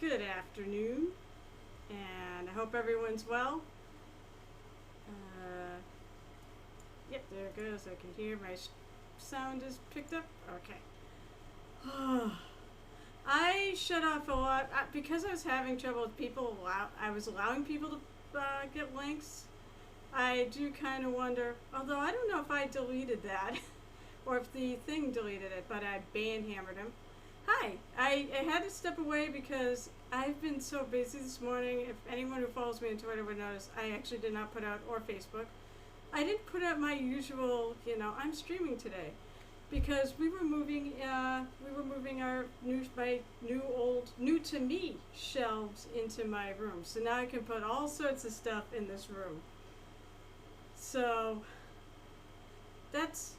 Good afternoon, and I hope everyone's well. Yep, there it goes. I can hear my sound is picked up. Okay. I shut off a lot because I was having trouble with people. I was allowing people to get links. I do kind of wonder, although I don't know if I deleted that or if the thing deleted it, but I hammered him. Hi, I had to step away because I've been so busy this morning. If anyone who follows me on Twitter would notice, I actually did not put out, or Facebook, I didn't put out my usual, I'm streaming today, because we were moving our new to me shelves into my room. So now I can put all sorts of stuff in this room. So that's,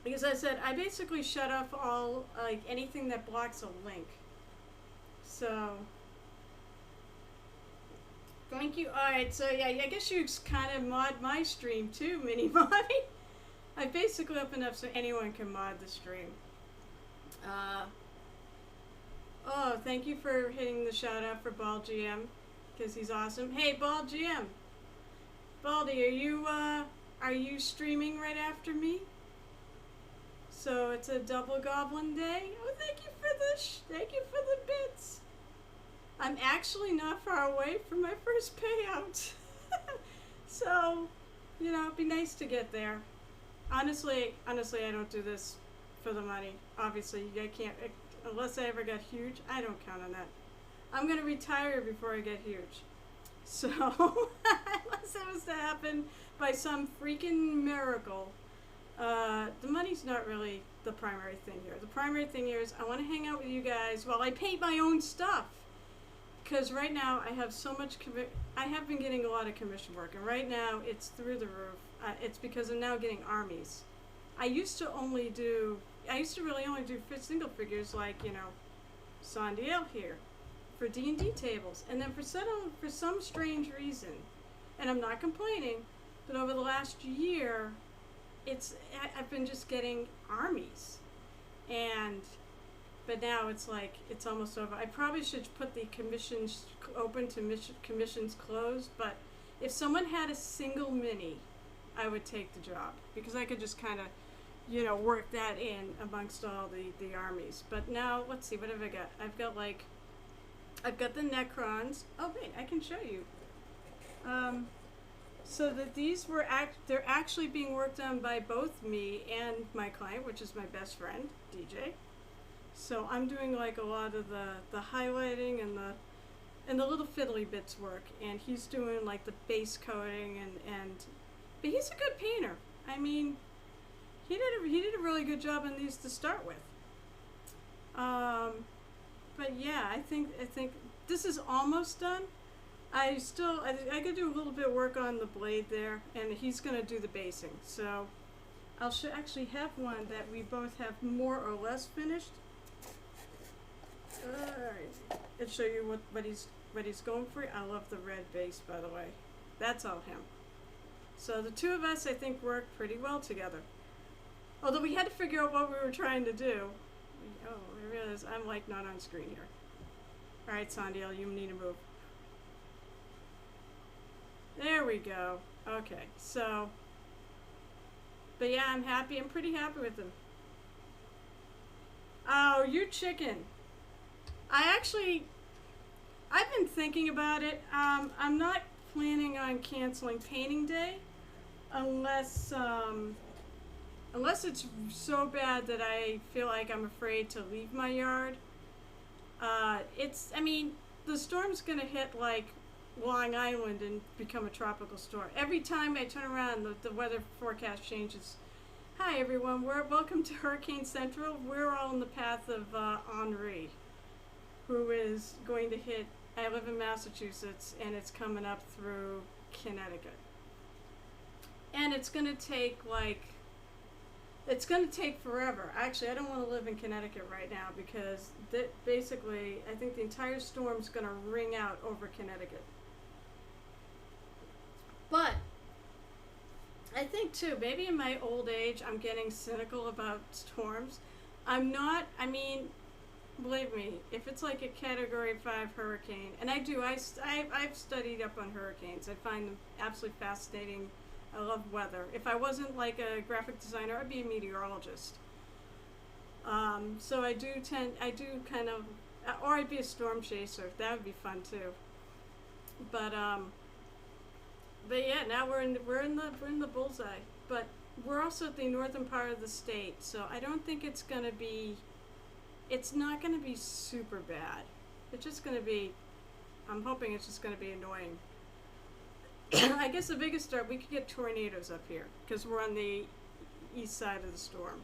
because I said I basically shut off all, anything that blocks a link. So thank you. Alright, so yeah, I guess you kind of mod my stream too, Mini Mommy. I basically opened up so anyone can mod the stream. Thank you for hitting the shout out for Ball GM, because he's awesome. Hey, Ball GM. Baldy, are you streaming right after me? So it's a double goblin day. Oh, thank you for thank you for the bits. I'm actually not far away from my first payout. So, it'd be nice to get there. Honestly, I don't do this for the money. Obviously, I can't, unless I ever get huge, I don't count on that. I'm gonna retire before I get huge. So, unless that was to happen by some freaking miracle, the money's not really the primary thing here. The primary thing here is I want to hang out with you guys while I paint my own stuff. Because right now I have so much, I have been getting a lot of commission work, and right now it's through the roof. It's because I'm now getting armies. I used to really only do single figures like, Sondiel here for D&D tables. And then for some strange reason, and I'm not complaining, but over the last year, I've been just getting armies. But now it's like, it's almost over. I probably should put the commissions open to commissions closed, but if someone had a single mini, I would take the job, because I could just kind of, work that in amongst all the armies. But now, let's see, what have I got? I've got the Necrons. Oh wait, I can show you. So that these they're actually being worked on by both me and my client, which is my best friend, DJ. So I'm doing like a lot of the highlighting and the little fiddly bits work, and he's doing like the base coating but he's a good painter. I mean, he did a really good job on these to start with. But yeah, I think this is almost done. I could do a little bit of work on the blade there, and he's gonna do the basing. So I'll actually have one that we both have more or less finished. Alright, I'll show you what he's going for. I love the red base, by the way. That's all him. So the two of us, I think, work pretty well together. Although we had to figure out what we were trying to do. Oh, I realize I'm like not on screen here. Alright, Sondiel, you need to move. There we go. Okay, so, but yeah, I'm pretty happy with them. Oh, you chicken. I've been thinking about it. I'm not planning on canceling painting day unless it's so bad that I feel like I'm afraid to leave my yard. The storm's gonna hit like Long Island and become a tropical storm. Every time I turn around, the weather forecast changes. Hi everyone, welcome to Hurricane Central. We're all in the path of Henri, who is going to hit. I live in Massachusetts, and it's coming up through Connecticut. And it's gonna take forever. Actually, I don't want to live in Connecticut right now, because basically I think the entire storm's gonna ring out over Connecticut. But I think too, maybe in my old age, I'm getting cynical about storms. I'm not, believe me, if it's like a Category 5 hurricane, and I do, I've studied up on hurricanes. I find them absolutely fascinating. I love weather. If I wasn't like a graphic designer, I'd be a meteorologist. So I do kind of, or I'd be a storm chaser. That would be fun too. But yeah, now we're in the bullseye. But we're also at the northern part of the state, so I don't think it's gonna be. It's not gonna be super bad. It's just gonna be. I'm hoping it's just gonna be annoying. I guess the biggest start, we could get tornadoes up here because we're on the east side of the storm.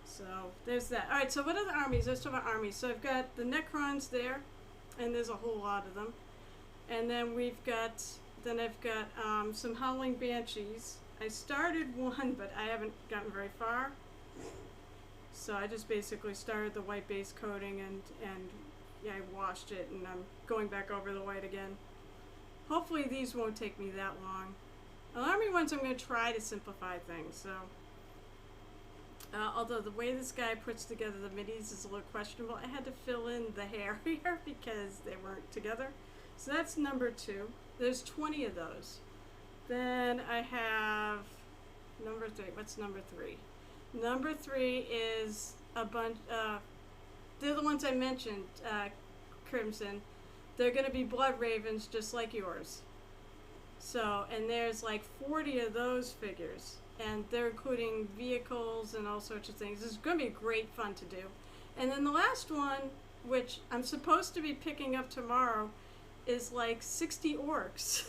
So there's that. All right. So what are the armies? Let's talk about armies. So I've got the Necrons there, and there's a whole lot of them. And then I've got some Howling Banshees. I started one, but I haven't gotten very far. So I just basically started the white base coating and yeah, I washed it, and I'm going back over the white again. Hopefully these won't take me that long. The army ones I'm going to try to simplify things. So, although the way this guy puts together the middies is a little questionable, I had to fill in the hair here because they weren't together. So that's number 2. There's 20 of those. Then I have number 3. What's number 3? Number 3 is a bunch. They're the ones I mentioned, Crimson. They're going to be blood ravens just like yours. So, and there's like 40 of those figures. And they're including vehicles and all sorts of things. It's going to be great fun to do. And then the last one, which I'm supposed to be picking up tomorrow, is like 60 orcs.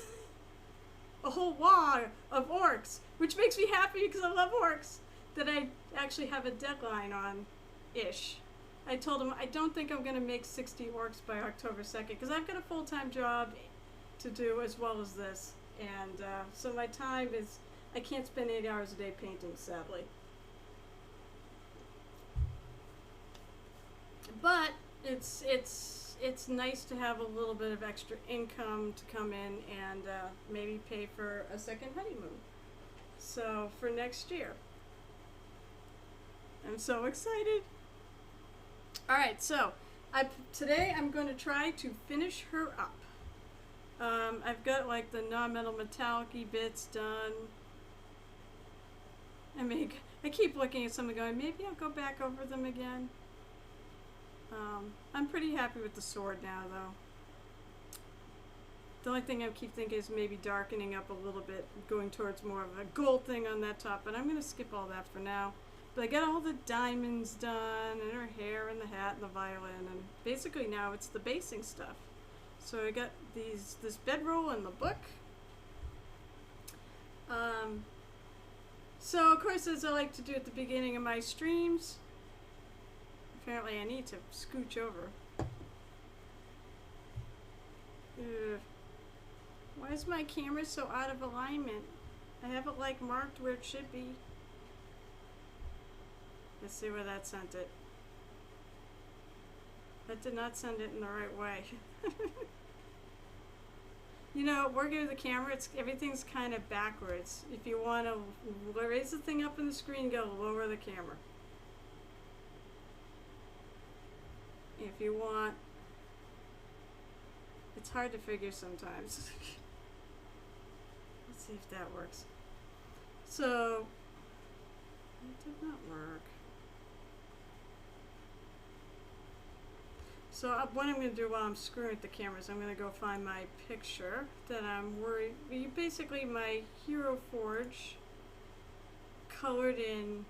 A whole wall of orcs, which makes me happy because I love orcs, that I actually have a deadline on-ish. I told him I don't think I'm going to make 60 orcs by October 2nd because I've got a full-time job to do as well as this. And so my time is, I can't spend 8 hours a day painting, sadly. But it's nice to have a little bit of extra income to come in and maybe pay for a second honeymoon. So for next year. I'm so excited. Alright, so today I'm going to try to finish her up. I've got like the non-metal metallic-y bits done. I mean, I keep looking at something going, maybe I'll go back over them again. I'm pretty happy with the sword now, though. The only thing I keep thinking is maybe darkening up a little bit, going towards more of a gold thing on that top, but I'm going to skip all that for now. But I got all the diamonds done, and her hair, and the hat, and the violin, and basically now it's the basing stuff. So I got this bedroll and the book. So of course, as I like to do at the beginning of my streams, apparently I need to scooch over. Ugh. Why is my camera so out of alignment? I have it like marked where it should be. Let's see where that sent it. That did not send it in the right way. You know, working with the camera, everything's kind of backwards. If you want to raise the thing up in the screen, go lower the camera. If you want, it's hard to figure sometimes. Let's see if that works. So, it did not work. So what I'm going to do while I'm screwing with the cameras, I'm going to go find my picture that I'm worried. Basically my Hero Forge colored in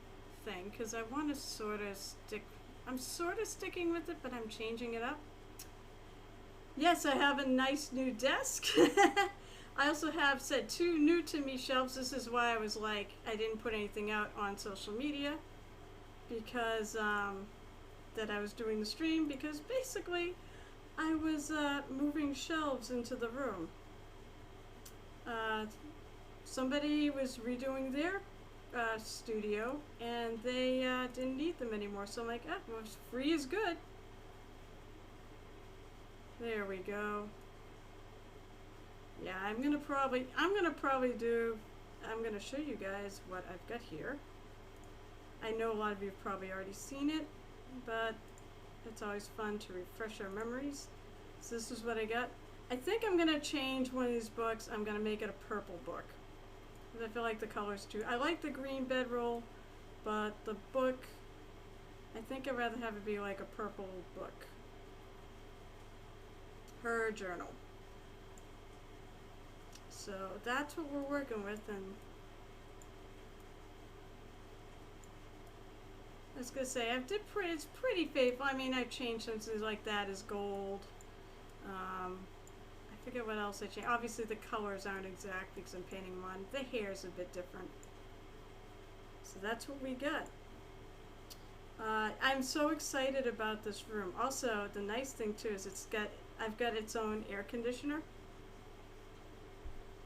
thing, because I want to sort of stick. I'm sort of sticking with it, but I'm changing it up. Yes, I have a nice new desk. I also have said 2 new to me shelves. This is why I was like, I didn't put anything out on social media, because that I was doing the stream, because basically I was moving shelves into the room. Somebody was redoing their studio, and they didn't need them anymore, so I'm like, well, free is good. There we go. Yeah, I'm gonna probably show you guys what I've got here. I know a lot of you have probably already seen it, but It's always fun to refresh our memories. So this is what I got. I think I'm gonna change one of these books. I'm gonna make it a purple book. Because I feel like the colors too. I like the green bedroll, but the book, I think I'd rather have it be like a purple book. Her journal. So that's what we're working with, and I was gonna say it's pretty faithful. I mean, I've changed some things like that as gold. I forget what else I changed. Obviously, the colors aren't exact because I'm painting them on. The hair's a bit different. So that's what we got. I'm so excited about this room. Also, the nice thing too is I've got its own air conditioner.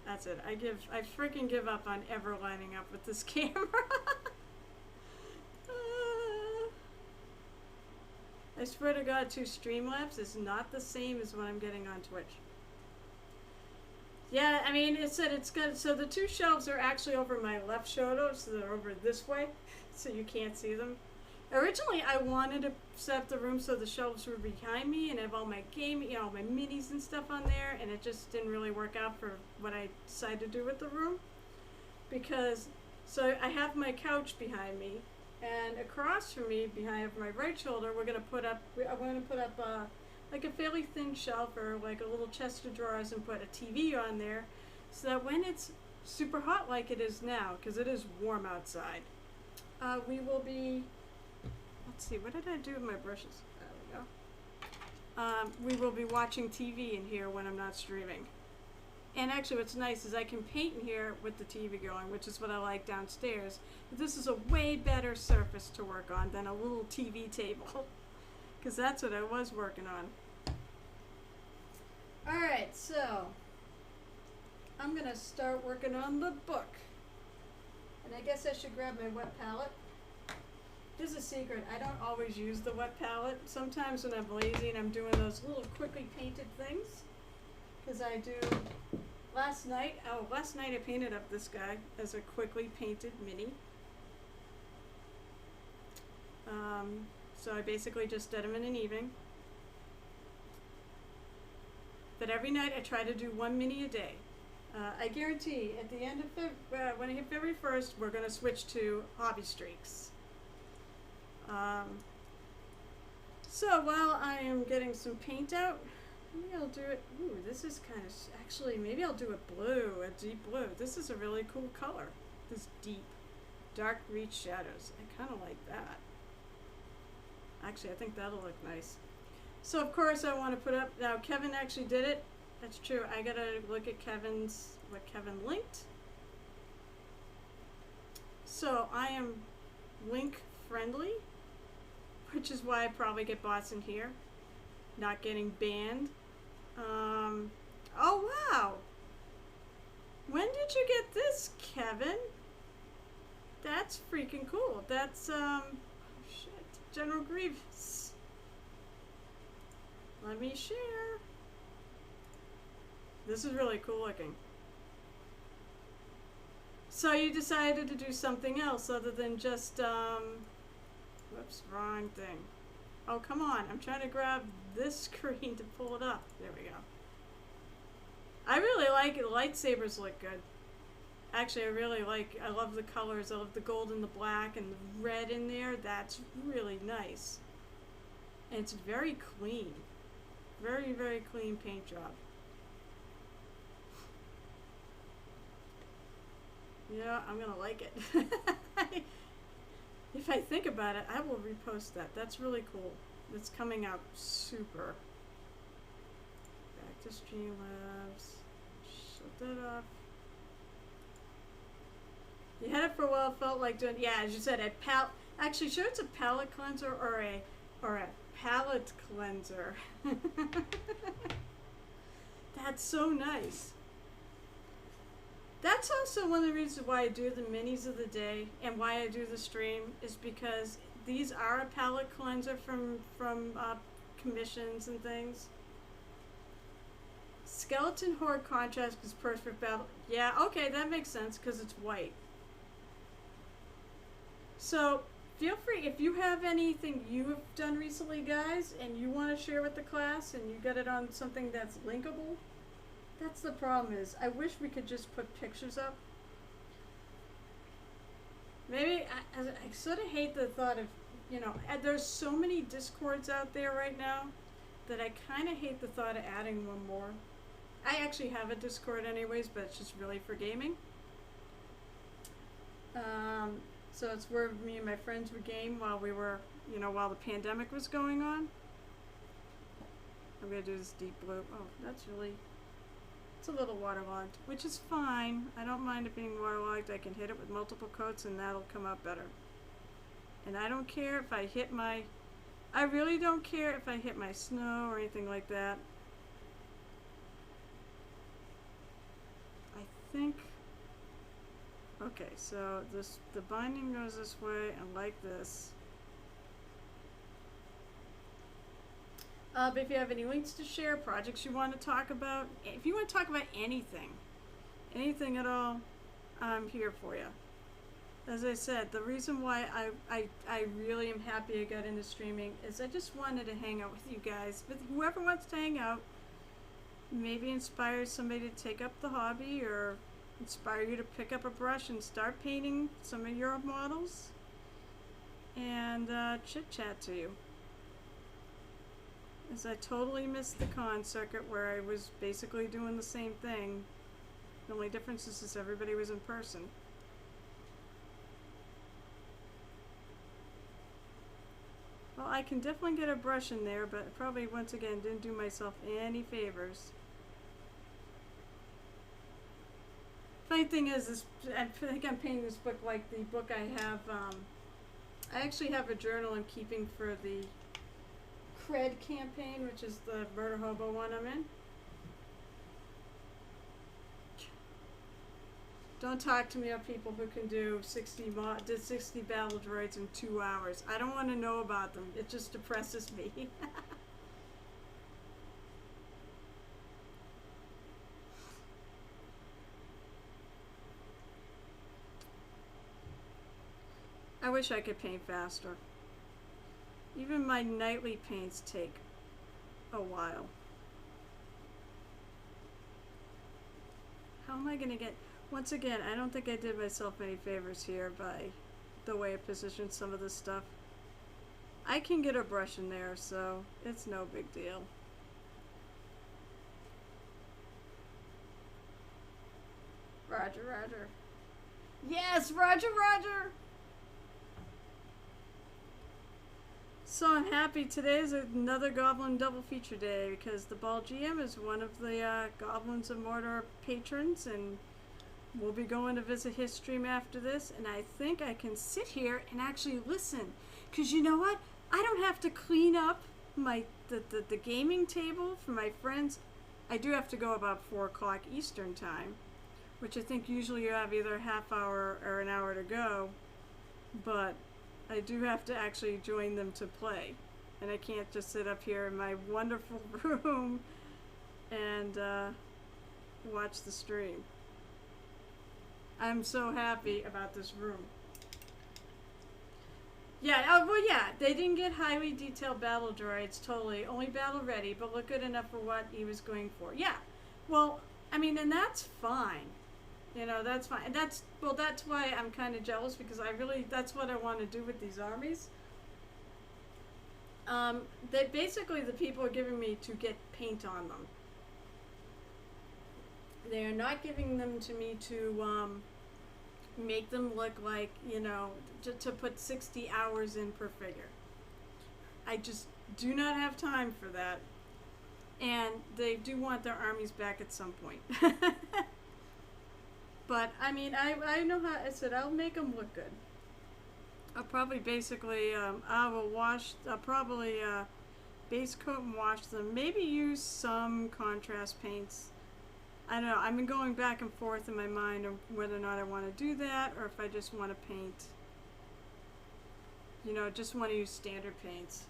That's it. I freaking give up on ever lining up with this camera. I swear to God, Streamlabs is not the same as what I'm getting on Twitch. Yeah, I mean, it said it's good. So the two shelves are actually over my left shoulder, so they're over this way, so you can't see them. Originally, I wanted to set up the room so the shelves were behind me and have all my my minis and stuff on there, and it just didn't really work out for what I decided to do with the room. So I have my couch behind me, and across from me, behind my right shoulder, I'm gonna put up like a fairly thin shelf or like a little chest of drawers and put a TV on there, so that when it's super hot like it is now, because it is warm outside, we will be. Let's see, what did I do with my brushes? There we go. We will be watching TV in here when I'm not streaming. And actually what's nice is I can paint in here with the TV going, which is what I like downstairs. But this is a way better surface to work on than a little TV table. Because that's what I was working on. Alright, so I'm going to start working on the book. And I guess I should grab my wet palette. Here's a secret, I don't always use the wet palette. Sometimes when I'm lazy and I'm doing those little quickly painted things, because I do, last night I painted up this guy as a quickly painted mini. So I basically just did him in an evening. But every night I try to do one mini a day. I guarantee at the end of when I hit February 1st, we're going to switch to hobby streaks. So while I am getting some paint out, maybe I'll do it. Ooh, this is kind of, actually, maybe I'll do it blue, a deep blue. This is a really cool color. This deep, dark reach shadows. I kind of like that. Actually, I think that'll look nice. So of course I want to put up, now Kevin actually did it. That's true. I gotta look at what Kevin linked. So I am link friendly, which is why I probably get bots in here, not getting banned. Oh wow! When did you get this, Kevin? That's freaking cool. That's oh shit, General Grievous. Let me share. This is really cool looking. So you decided to do something else other than just whoops, wrong thing. Oh, come on. I'm trying to grab this screen to pull it up. There we go. I really like it. Lightsabers look good. Actually, I love the colors. I love the gold and the black and the red in there. That's really nice. And it's very clean. Very, very clean paint job. Yeah, I'm gonna like it. If I think about it, I will repost that. That's really cool. It's coming out super. Back to Streamlabs. Shut that off. You had it for a while, felt like doing, yeah, as you said, actually sure it's a palette cleanser or a palette cleanser. That's so nice. That's also one of the reasons why I do the minis of the day and why I do the stream is because these are a palette cleanser from commissions and things. Skeleton Horde contrast is perfect battle. Yeah, okay, that makes sense because it's white. So feel free if you have anything you have done recently, guys, and you want to share with the class, and you get it on something that's linkable. That's the problem is, I wish we could just put pictures up. Maybe, I sort of hate the thought of, you know, there's so many Discords out there right now that I kind of hate the thought of adding one more. I actually have a Discord anyways, but it's just really for gaming. So it's where me and my friends would game while we were, you know, while the pandemic was going on. I'm gonna do this deep blue. Oh, that's really, it's a little waterlogged, which is fine. I don't mind it being waterlogged. I can hit it with multiple coats and that'll come out better. And I don't care if I hit my, I really don't care if I hit my snow or anything like that. I think, okay, so the binding goes this way and like this. But if you have any links to share, projects you want to talk about, if you want to talk about anything at all, I'm here for you. As I said, the reason why I really am happy I got into streaming is I just wanted to hang out with you guys, with whoever wants to hang out. Maybe inspire somebody to take up the hobby, or inspire you to pick up a brush and start painting some of your models, and chit chat to you. As I totally missed the con circuit where I was basically doing the same thing. The only difference is everybody was in person. Well, I can definitely get a brush in there, but probably once again didn't do myself any favors. Funny thing is, I think I'm painting this book like the book I have. I actually have a journal I'm keeping for the Cred campaign, which is the Murder Hobo one I'm in. Don't talk to me about people who can do 60 battle droids in 2 hours. I don't want to know about them. It just depresses me. I wish I could paint faster. Even my nightly paints take a while. How am I going to get... Once again, I don't think I did myself any favors here by the way I positioned some of this stuff. I can get a brush in there, so it's no big deal. Roger, Roger. Yes, Roger, Roger! So I'm happy today is another Goblin double feature day, because the Ball GM is one of the Goblins of Mordor patrons, and we'll be going to visit his stream after this, and I think I can sit here and actually listen, because you know what? I don't have to clean up the gaming table for my friends. I do have to go about 4 o'clock Eastern time, which I think usually you have either a half hour or an hour to go, but I do have to actually join them to play, and I can't just sit up here in my wonderful room and watch the stream. I'm so happy about this room. Yeah, well yeah, they didn't get highly detailed battle droids, totally, only battle ready, but look good enough for what he was going for. Yeah, well, I mean, and that's fine. You know, that's fine. And that's why I'm kind of jealous, because that's what I want to do with these armies. That basically the people are giving me to get paint on them. They are not giving them to me to make them look like, you know, to put 60 hours in per figure. I just do not have time for that. And they do want their armies back at some point. But, I mean, I know how, I said, I'll make them look good. I'll probably basically, I'll probably base coat and wash them. Maybe use some contrast paints. I don't know, I've been going back and forth in my mind of whether or not I want to do that, or if I just want to paint, you know, just want to use standard paints.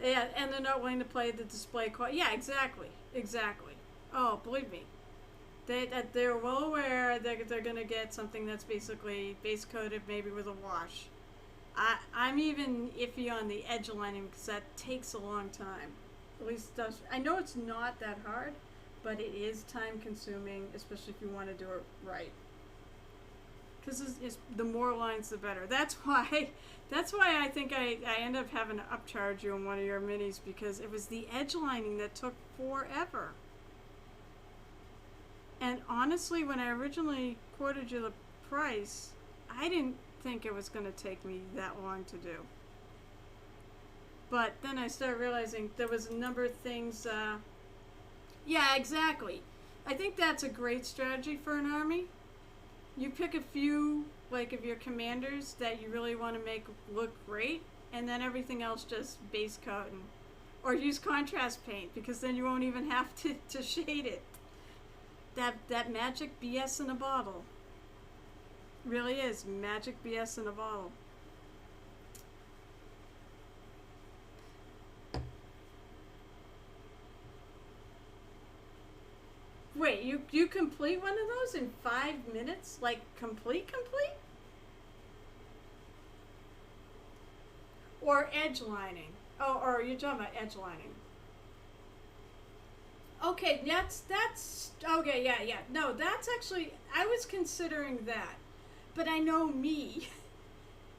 Yeah, and they're not willing to play the display quality. Yeah, exactly. Exactly. Oh, believe me. That they're well aware that they're going to get something that's basically base coated, maybe with a wash. I'm even iffy on the edge lining because that takes a long time. At least does. I know it's not that hard, but it is time consuming, especially if you want to do it right. Because the more lines, the better. That's why I think I end up having to upcharge you on one of your minis, because it was the edge lining that took forever. And honestly, when I originally quoted you the price, I didn't think it was going to take me that long to do. But then I started realizing there was a number of things. Yeah, exactly. I think that's a great strategy for an army. You pick a few, like, of your commanders that you really want to make look great, and then everything else just base coat or use contrast paint, because then you won't even have to shade it. That magic BS in a bottle. Really is magic BS in a bottle. Wait, you complete one of those in 5 minutes? Like, complete? Or edge lining? Oh, or you're talking about edge lining. Okay, that's okay, yeah. No, that's actually, I was considering that. But I know me.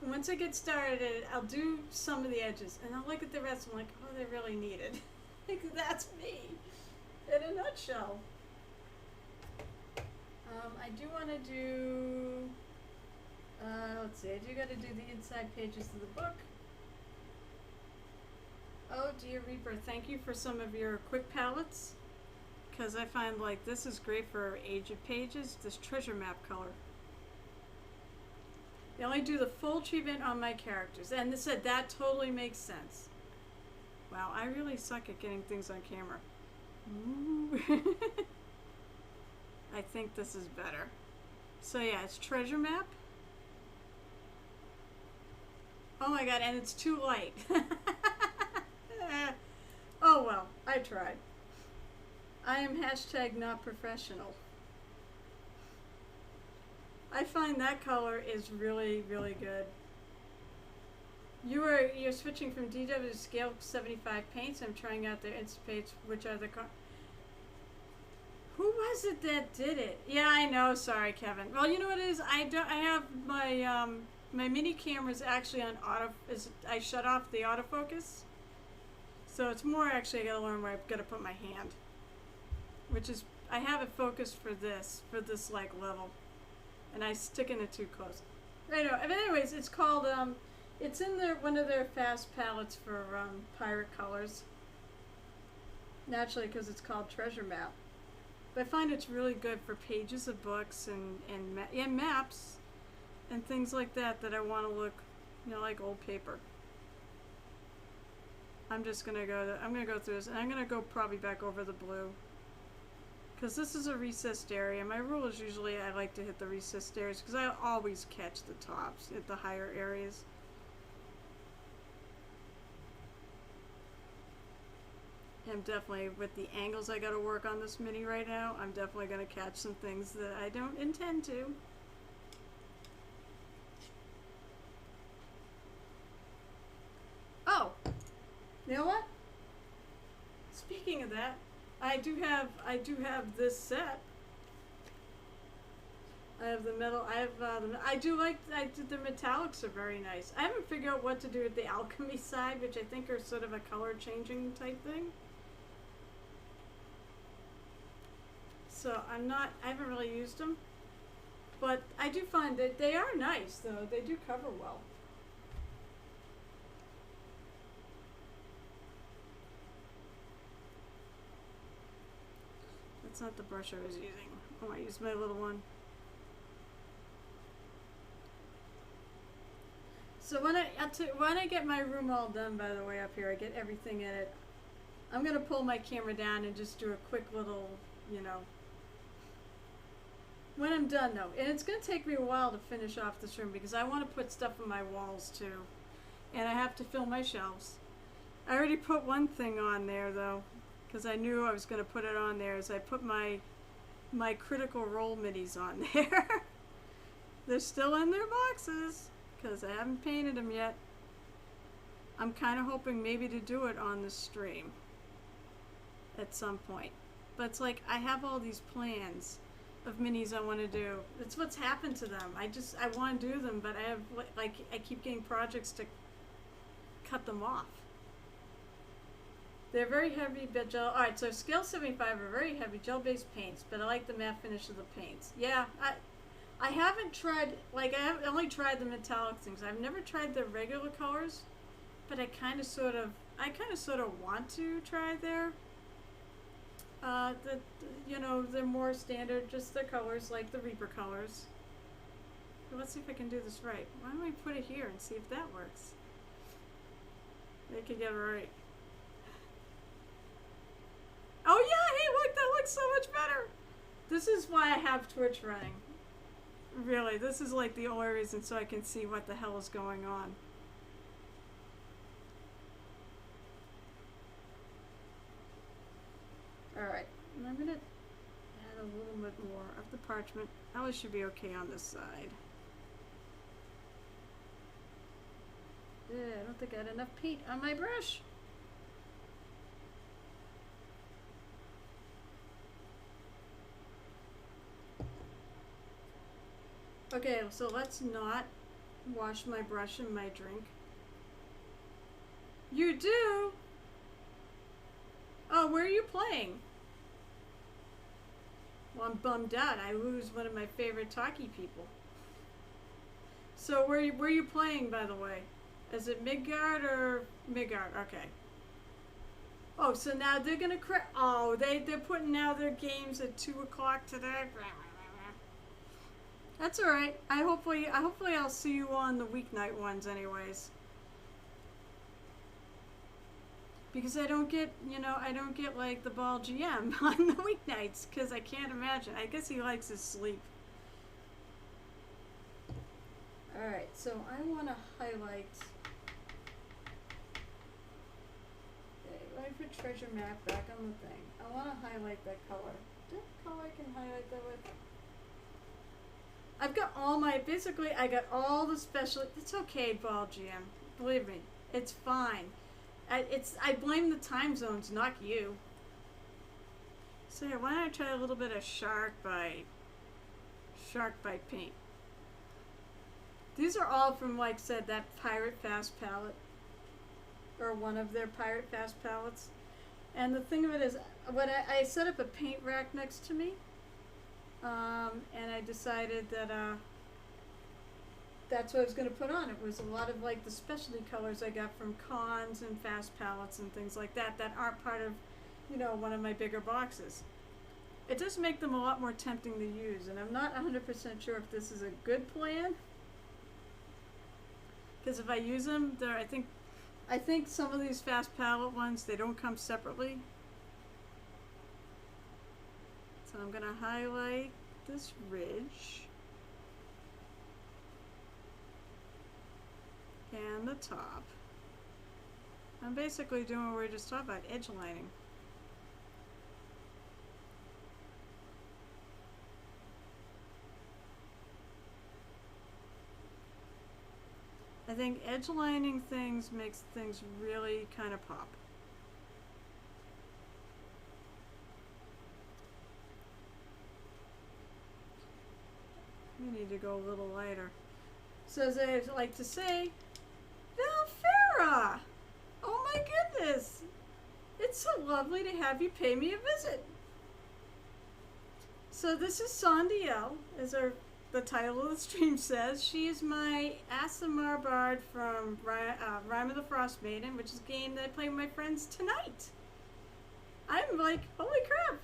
Once I get started, I'll do some of the edges, and I'll look at the rest, and I'm like, oh, they're really needed. Like, that's me, in a nutshell. I do want to do, let's see, I do got to do the inside pages of the book. Oh, dear Reaper, thank you for some of your quick palettes, because I find, like, this is great for aged pages, this treasure map color. They only do the full treatment on my characters, and they said that totally makes sense. Wow, I really suck at getting things on camera. Ooh. I think this is better. So yeah, it's treasure map. Oh my god, and it's too light. Oh well, I tried. I am hashtag not professional. I find that color is really, really good. You're switching from DW to scale 75 paints. I'm trying out their Instapates, which are the Who was it that did it? Yeah, I know. Sorry, Kevin. Well, you know what it is? I have my my mini camera's actually on I shut off the autofocus, so it's more actually I gotta learn where I've got to put my hand, which is I have it focused for this like level, and I stick in it too close. I know. But anyways, it's called it's in one of their fast palettes for pirate colors. Naturally, because it's called Treasure Map. But I find it's really good for pages of books and maps and things like that I want to look, you know, like old paper. I'm just gonna I'm gonna go through this, and I'm gonna go probably back over the blue, because this is a recessed area. My rule is usually I like to hit the recessed areas because I always catch the tops at the higher areas. I'm definitely, with the angles I gotta work on this mini right now, I'm definitely gonna catch some things that I don't intend to. Oh, you know what? Speaking of that, I do have this set. I have the metal. I have the metallics are very nice. I haven't figured out what to do with the alchemy side, which I think are sort of a color changing type thing. So I haven't really used them, but I do find that they are nice, though. They do cover well. That's not the brush I was using. Oh, I used my little one. So when I get my room all done, by the way, up here, I get everything in it. I'm gonna pull my camera down and just do a quick little, you know, when I'm done though. And it's gonna take me a while to finish off this room because I want to put stuff on my walls too, and I have to fill my shelves. I already put one thing on there though, because I knew I was gonna put it on there. As I put my my Critical Role minis on there. They're still in their boxes because I haven't painted them yet. I'm kind of hoping maybe to do it on the stream at some point. But it's like I have all these plans of minis I want to do. That's what's happened to them. I want to do them, but I have I keep getting projects to cut them off. They're very heavy but gel. Alright, so scale 75 are very heavy gel-based paints, but I like the matte finish of the paints. Yeah, I haven't tried, like I have only tried the metallic things. I've never tried the regular colors, but I kind of sort of want to try their you know, they're more standard, just the colors like the Reaper colors. But let's see if I can do this right. Why don't we put it here and see if that works? They could get it right. Oh yeah, hey look, that looks so much better. This is why I have Twitch running. Really, this is like the only reason, so I can see what the hell is going on. Alright, and I'm gonna add a little bit more of the parchment. Oh, it should be okay on this side. Yeah, I don't think I had enough paint on my brush. Okay, so let's not wash my brush in my drink. You do? Oh, where are you playing? Well, I'm bummed out. I lose one of my favorite talkie people. So where are you playing, by the way? Is it Midgard or Midgard? Okay. Oh, so now they're gonna oh, they're putting now their games at 2 o'clock today. That's all right. Hopefully I'll see you on the weeknight ones, anyways. Because I don't get like the ball GM on the weeknights because I can't imagine. I guess he likes his sleep. All right, so I want to highlight. Okay, let me put treasure map back on the thing. I want to highlight that color. Is there a color I can highlight that with? I've got all my, basically I got all the special, it's okay, Ball GM. Believe me, it's fine. I blame the time zones, not you. So here, why don't I try a little bit of Shark Bite paint. These are all from, like I said, that Pirate Fast palette. Or one of their Pirate Fast palettes. And the thing of it is, I set up a paint rack next to me. And I decided that that's what I was going to put on. It was a lot of like the specialty colors I got from cons and fast palettes and things like that that aren't part of, you know, one of my bigger boxes. It does make them a lot more tempting to use, and I'm not 100% sure if this is a good plan. Because if I use them, I think some of these fast palette ones, they don't come separately. So I'm going to highlight this ridge and the top. I'm basically doing what we were just talking about, edge lining. I think edge lining things makes things really kind of pop. We need to go a little lighter. So as I like to say, Valfera! Oh my goodness! It's so lovely to have you pay me a visit. So this is Sondiel, as the title of the stream says. She is my Asimar Bard from Rime of the Frost Maiden, which is a game that I play with my friends tonight. I'm like, holy crap!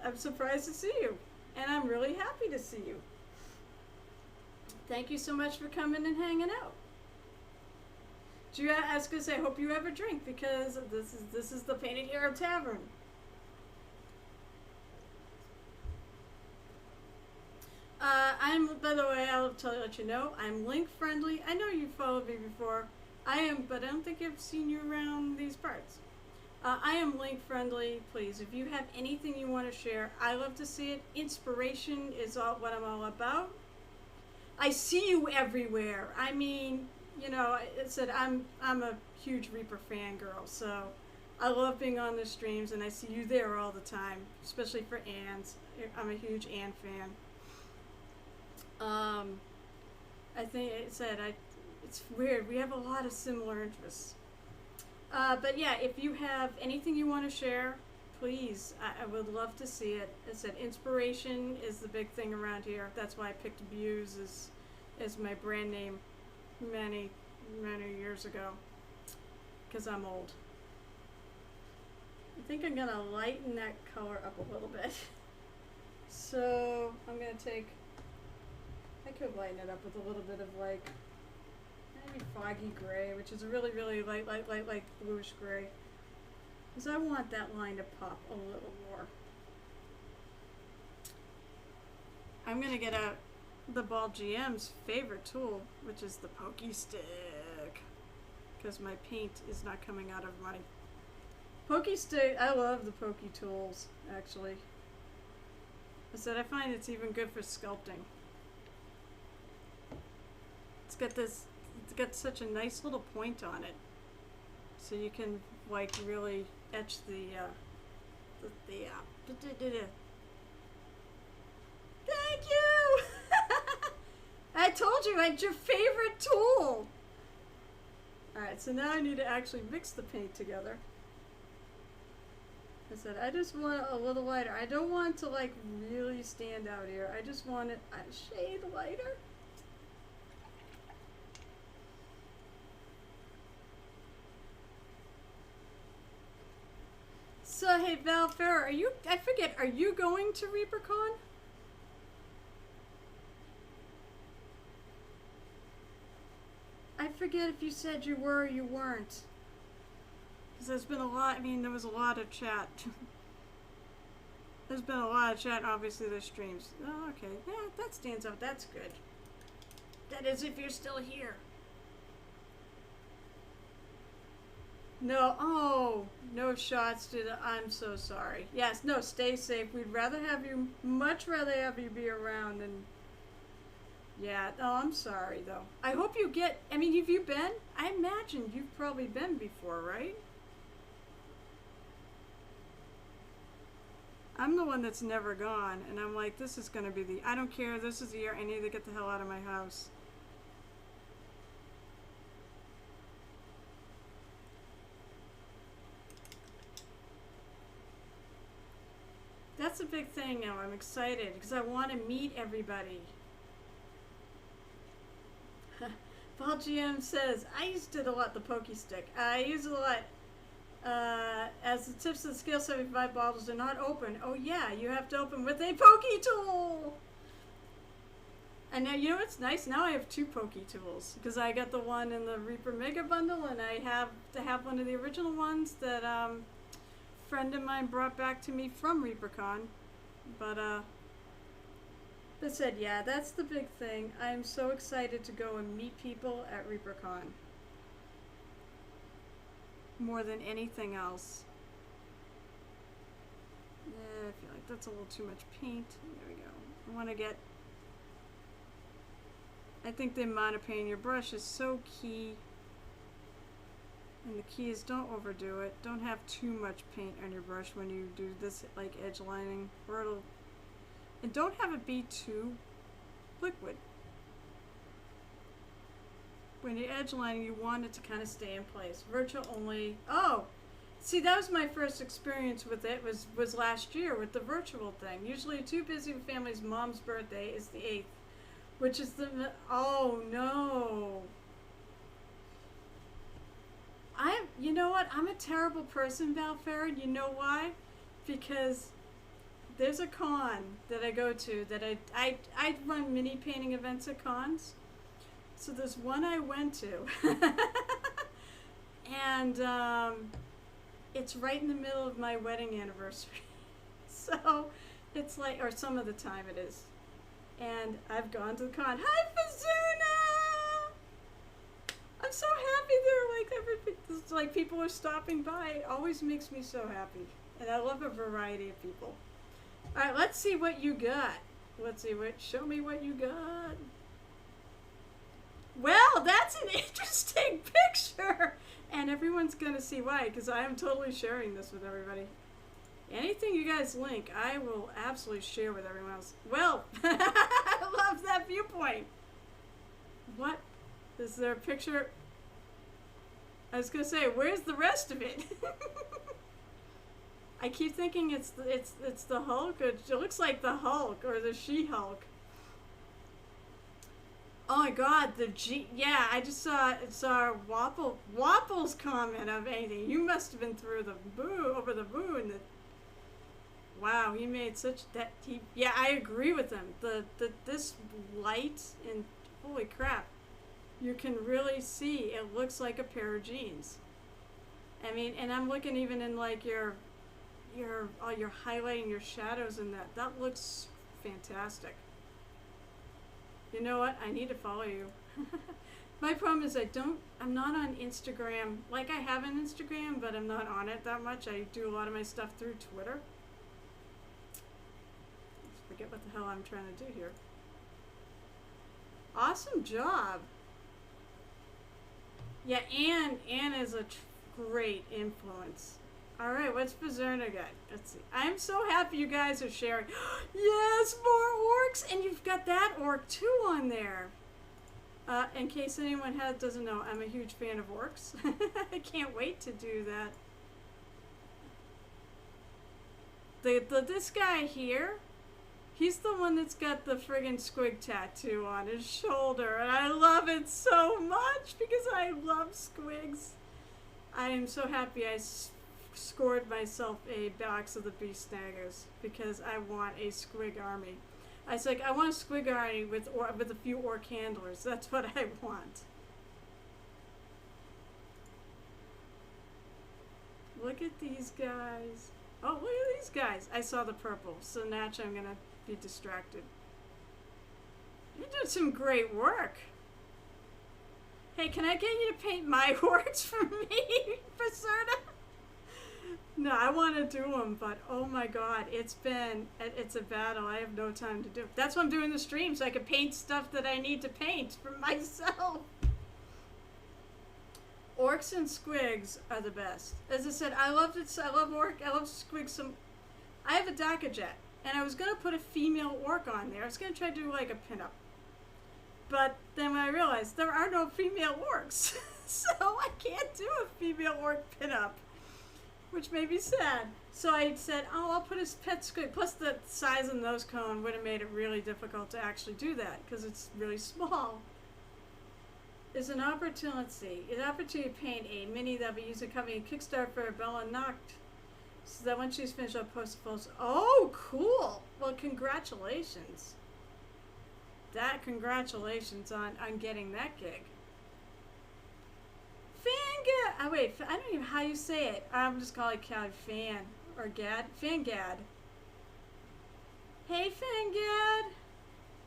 I'm surprised to see you, and I'm really happy to see you. Thank you so much for coming and hanging out. I was gonna say, I hope you have a drink because this is the Painted Hero Tavern. By the way, I'll let you know, I'm link friendly. I know you followed me before. I am, but I don't think I've seen you around these parts. I am link friendly, please. If you have anything you want to share, I love to see it. Inspiration is what I'm all about. I see you everywhere. I mean, you know, I said I'm a huge Reaper fangirl, so I love being on the streams, and I see you there all the time, especially for Ann's. I'm a huge Ann fan. I think it said it's weird. We have a lot of similar interests. But yeah, if you have anything you want to share, please, I would love to see it. I said inspiration is the big thing around here. That's why I picked Buse as my brand name many years ago, because I'm old. I think I'm gonna lighten that color up a little bit. So I'm gonna take, I could lighten it up with a little bit of like maybe foggy gray, which is a really light bluish gray, because I want that line to pop a little more. I'm gonna get out the Bald GM's favorite tool, which is the pokey stick, because my paint is not coming out of my pokey stick. I love the pokey tools, actually. I said I find it's even good for sculpting. It's got such a nice little point on it, so you can like really etch the Thank you! I told you, it's your favorite tool! Alright, so now I need to actually mix the paint together. I said, I just want it a little lighter. I don't want it to like really stand out here. I just want it a shade lighter. So, hey, Val Farrer, I forget, are you going to ReaperCon? I forget if you said you were or you weren't. Because there's been a lot, there was a lot of chat. There's been a lot of chat, obviously there's streams. Oh, okay, yeah, that stands out, that's good. That is if you're still here. No, oh, no shots to the, I'm so sorry. Yes, no, stay safe. We'd much rather have you be around than, yeah, oh, I'm sorry though. I hope you get, have you been? I imagine you've probably been before, right? I'm the one that's never gone, and I'm like, this is gonna be I don't care, this is the year, I need to get the hell out of my house. That's a big thing now. I'm excited because I want to meet everybody. Paul GM says, I used it a lot, the pokey stick. I use it a lot. As the tips of the scale 75 bottles do not open. Oh yeah, you have to open with a pokey tool. And now, you know what's nice? Now I have two pokey tools because I got the one in the Reaper Mega Bundle, and I have to have one of the original ones that friend of mine brought back to me from ReaperCon, but they said, yeah, that's the big thing. I'm so excited to go and meet people at ReaperCon more than anything else. Yeah, I feel like that's a little too much paint. There we go. I want to get, I think the amount of paint in your brush is so key. And the key is don't overdo it. Don't have too much paint on your brush when you do this like edge lining, or it'll, and don't have it be too liquid. When you're edge lining, you want it to kind of stay in place. Virtual only, oh, see, that was my first experience with it, was last year with the virtual thing. Usually Too Busy with Family's mom's birthday is the 8th, which is oh no. You know what? I'm a terrible person, Val Farrer. You know why? Because there's a con that I go to that I run mini painting events at cons. So there's one I went to, and it's right in the middle of my wedding anniversary. So it's like, or some of the time it is. And I've gone to the con. Hi, Fazuna! I'm so happy they're like everything. like people are stopping by. It always makes me so happy. And I love a variety of people. Alright, let's see what you got. Let's see show me what you got. Well, that's an interesting picture! And everyone's gonna see why, because I am totally sharing this with everybody. Anything you guys link, I will absolutely share with everyone else. Well, I love that viewpoint. What? Is there a picture? I was gonna say, where's the rest of it? I keep thinking it's the Hulk. It looks like the Hulk or the She-Hulk. Oh my God, yeah, I just saw Wapple's comment of anything. You must have been through the over the moon. Wow, he made yeah, I agree with him. This light and holy crap, you can really see it looks like a pair of jeans. I mean, and I'm looking even in like your highlighting your shadows in that. That looks fantastic. You know what? I need to follow you. My problem is I'm not on Instagram. Like I have an Instagram, but I'm not on it that much. I do a lot of my stuff through Twitter. Forget what the hell I'm trying to do here. Awesome job. Yeah, Anne is a great influence. All right, what's Bizerna got? Let's see. I'm so happy you guys are sharing. Yes, more orcs, and you've got that orc too on there. In case anyone doesn't know, I'm a huge fan of orcs. I can't wait to do that. This guy here, he's the one that's got the friggin' squig tattoo on his shoulder, and I love it so much because I love squigs. I am so happy I scored myself a box of the Beast Snaggers because I want a squig army. I was like, I want a squig army with a few orc handlers. That's what I want. Look at these guys. Oh, look at these guys. I saw the purple, so naturally I'm gonna be distracted. You did some great work. Hey, can I get you to paint my orcs for me, Berserta? No, I want to do them, but oh my God, it's a battle. I have no time to do it. That's why I'm doing the stream, so I can paint stuff that I need to paint for myself. Orcs and squigs are the best. As I said, I love squigs. I have a Daka Jet, and I was going to put a female orc on there. I was going to try to do like a pinup. But then when I realized there are no female orcs, so I can't do a female orc pinup, which made me sad. So I said, oh, I'll put a pet squig. Plus the size of the nose cone would have made it really difficult to actually do that because it's really small. Is an opportunity to paint a mini that we use to cover a Kickstarter for Bella Noct, so that when she's finished, I'll post a post. Oh, cool! Well, congratulations. Congratulations on getting that gig. Fangad. Oh wait, I don't even know how you say it. I'm just calling it Fan or Gad. Fangad. Hey, Fangad.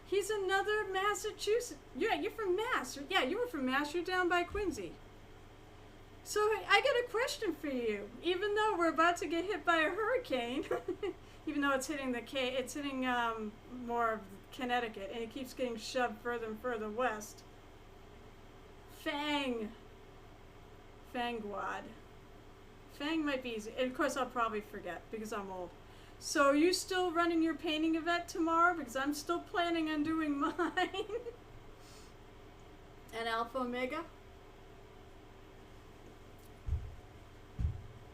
He's another Massachusetts. Yeah, you're from Mass. Yeah, you were from Mass. You're down by Quincy. So I got a question for you. Even though we're about to get hit by a hurricane, even though it's hitting more of Connecticut, and it keeps getting shoved further and further west. Fangwad. Fang might be easy. And of course, I'll probably forget because I'm old. So are you still running your painting event tomorrow? Because I'm still planning on doing mine. And Alpha Omega?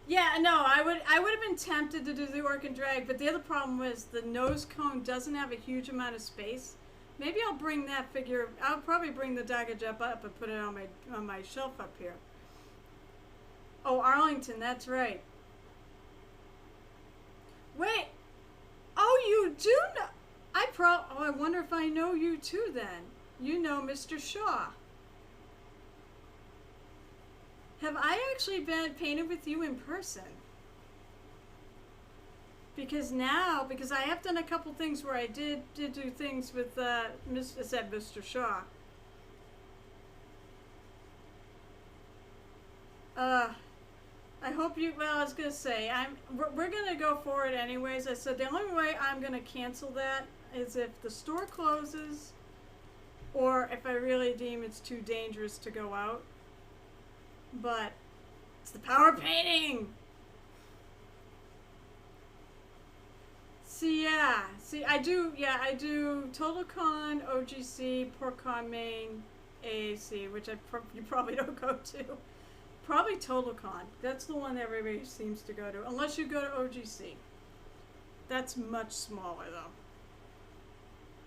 Yeah, no, I would have been tempted to do the Orc and Drag, but the other problem was the nose cone doesn't have a huge amount of space. Maybe I'll bring that figure. I'll probably bring the Dagger Jep up and put it on my shelf up here. Oh, Arlington, that's right. Wait. Oh, you do know. I wonder if I know you too then. You know Mr. Shaw. Have I actually been painted with you in person? Because I have done a couple things where I did do things with Mr. Shaw. hope you, well, I was going to say, we're going to go for it anyways. I said the only way I'm going to cancel that is if the store closes or if I really deem it's too dangerous to go out. But it's the power of painting! See, I do TotalCon, OGC, PortCon Main, AAC, which you probably don't go to. Probably TotalCon. That's the one everybody seems to go to, unless you go to OGC. That's much smaller, though.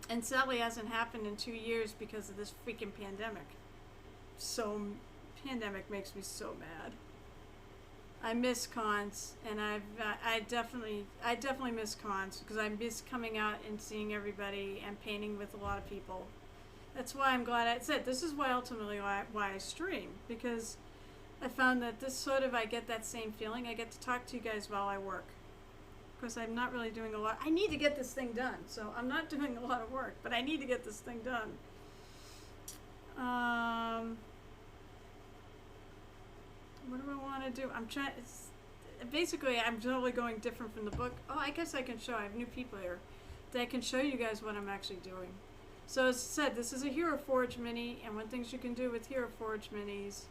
And sadly hasn't happened in 2 years because of this freaking pandemic. So, pandemic makes me so mad. I miss cons, and I definitely miss cons because I miss coming out and seeing everybody and painting with a lot of people. That's why I'm glad I said this is why ultimately why I stream, because I found that this sort of, I get that same feeling. I get to talk to you guys while I work. Because I'm not really doing a lot. I need to get this thing done, so I'm not doing a lot of work, but I need to get this thing done. What do I want to do? Basically, I'm totally going different from the book. Oh, I guess I can show. I have new people here. That I can show you guys what I'm actually doing. So as I said, this is a Hero Forge mini, and one things you can do with Hero Forge minis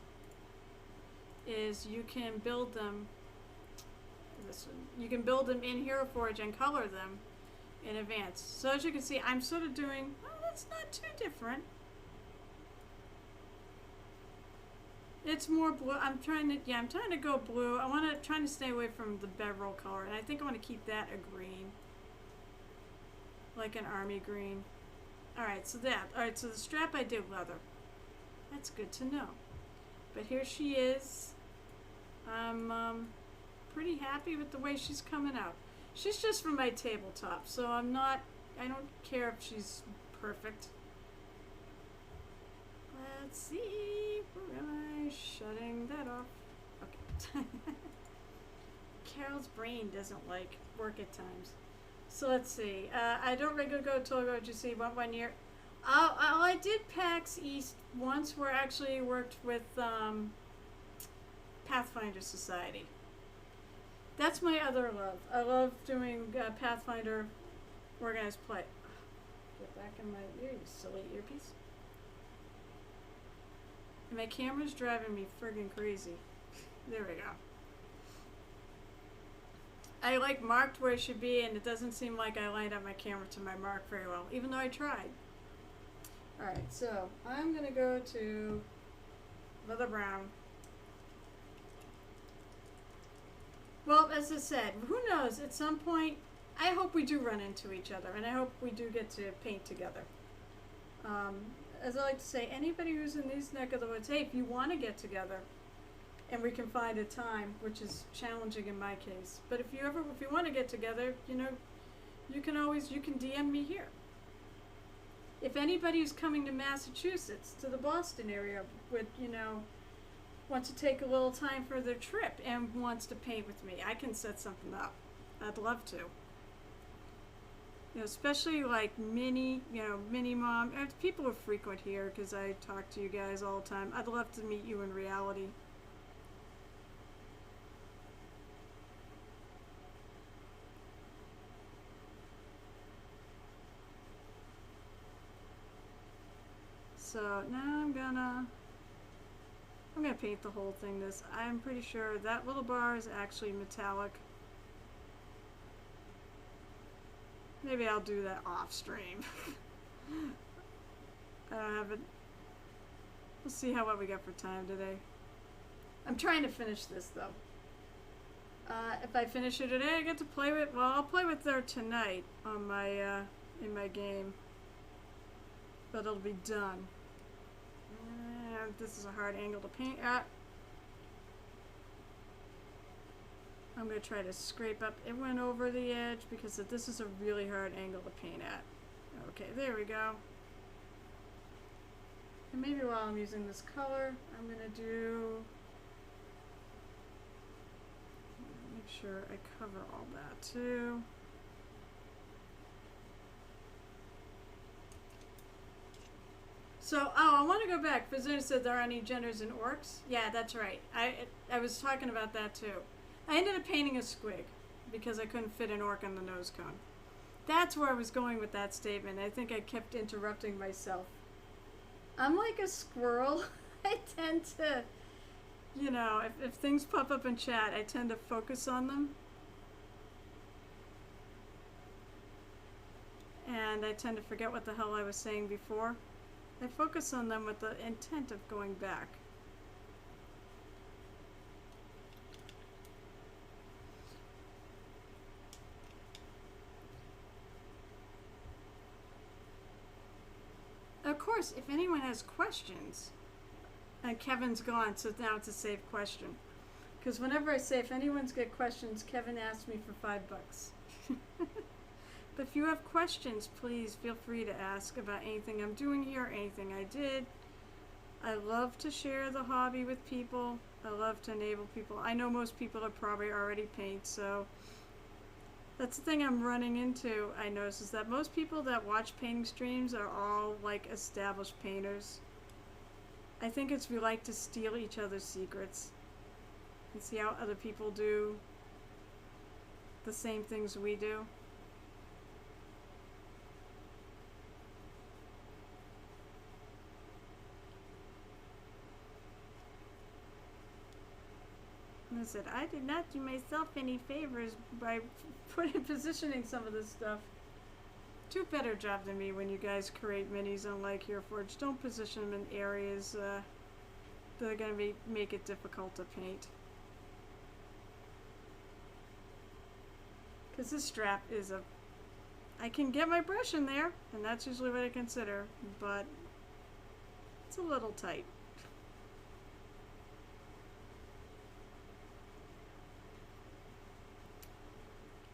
is you can build them. This one. You can build them in Hero Forge and color them in advance. So as you can see, I'm sort of doing. Oh, that's not too different. It's more blue. I'm trying to go blue. Trying to stay away from the bevel color, and I think I want to keep that a green, like an army green. All right, so the strap I did leather. That's good to know. But here she is. I'm pretty happy with the way she's coming out. She's just from my tabletop, so I don't care if she's perfect. Let's see, where am I? Shutting that off. Okay. Carol's brain doesn't like work at times. So let's see. I don't regularly go to OGC one year. I did PAX East once where I actually worked with Pathfinder Society. That's my other love. I love doing Pathfinder organized play. Get back in my ear, you silly earpiece. My camera's driving me friggin' crazy. There we go. I like marked where it should be, and it doesn't seem like I lined up my camera to my mark very well, even though I tried. Alright, so I'm gonna go to Leather Brown. Well, as I said, who knows, at some point, I hope we do run into each other, and I hope we do get to paint together. As I like to say, anybody who's in these neck of the woods, hey, if you want to get together and we can find a time, which is challenging in my case, but if you want to get together, you know, you can DM me here. If anybody who's coming to Massachusetts, to the Boston area, wants to take a little time for their trip and wants to paint with me, I can set something up. I'd love to. Especially like mini mom, people who frequent here because I talk to you guys all the time. I'd love to meet you in reality. So now I'm gonna paint the whole thing I'm pretty sure that little bar is actually metallic. Maybe I'll do that off stream. I don't have it. We'll see what we got for time today. I'm trying to finish this though. If I finish it today, I get to play with. Well, I'll play with her tonight on my in my game, but it'll be done. This is a hard angle to paint at. I'm going to try to scrape up. It went over the edge because this is a really hard angle to paint at. Okay, there we go. And maybe while I'm using this color, I'm going to make sure I cover all that too. So, oh, I want to go back. Fazuna said there aren't any genders in orcs. Yeah, that's right. I was talking about that too. I ended up painting a squig because I couldn't fit an orc on the nose cone. That's where I was going with that statement. I think I kept interrupting myself. I'm like a squirrel. I tend to, you know, if things pop up in chat, I tend to focus on them. And I tend to forget what the hell I was saying before. I focus on them with the intent of going back. Of course, if anyone has questions, and Kevin's gone, so now it's a safe question. Because whenever I say if anyone's got questions, Kevin asks me for $5. But if you have questions, please feel free to ask about anything I'm doing here, anything I did. I love to share the hobby with people. I love to enable people. I know most people are probably already paint, so that's the thing I'm running into, I notice, is that most people that watch painting streams are all like established painters. I think it's we like to steal each other's secrets and see how other people do the same things we do. I said, I did not do myself any favors by positioning some of this stuff. Do a better job than me when you guys create minis on like HeroForge. Don't position them in areas that are going to make it difficult to paint. Because this strap is I can get my brush in there, and that's usually what I consider, but it's a little tight.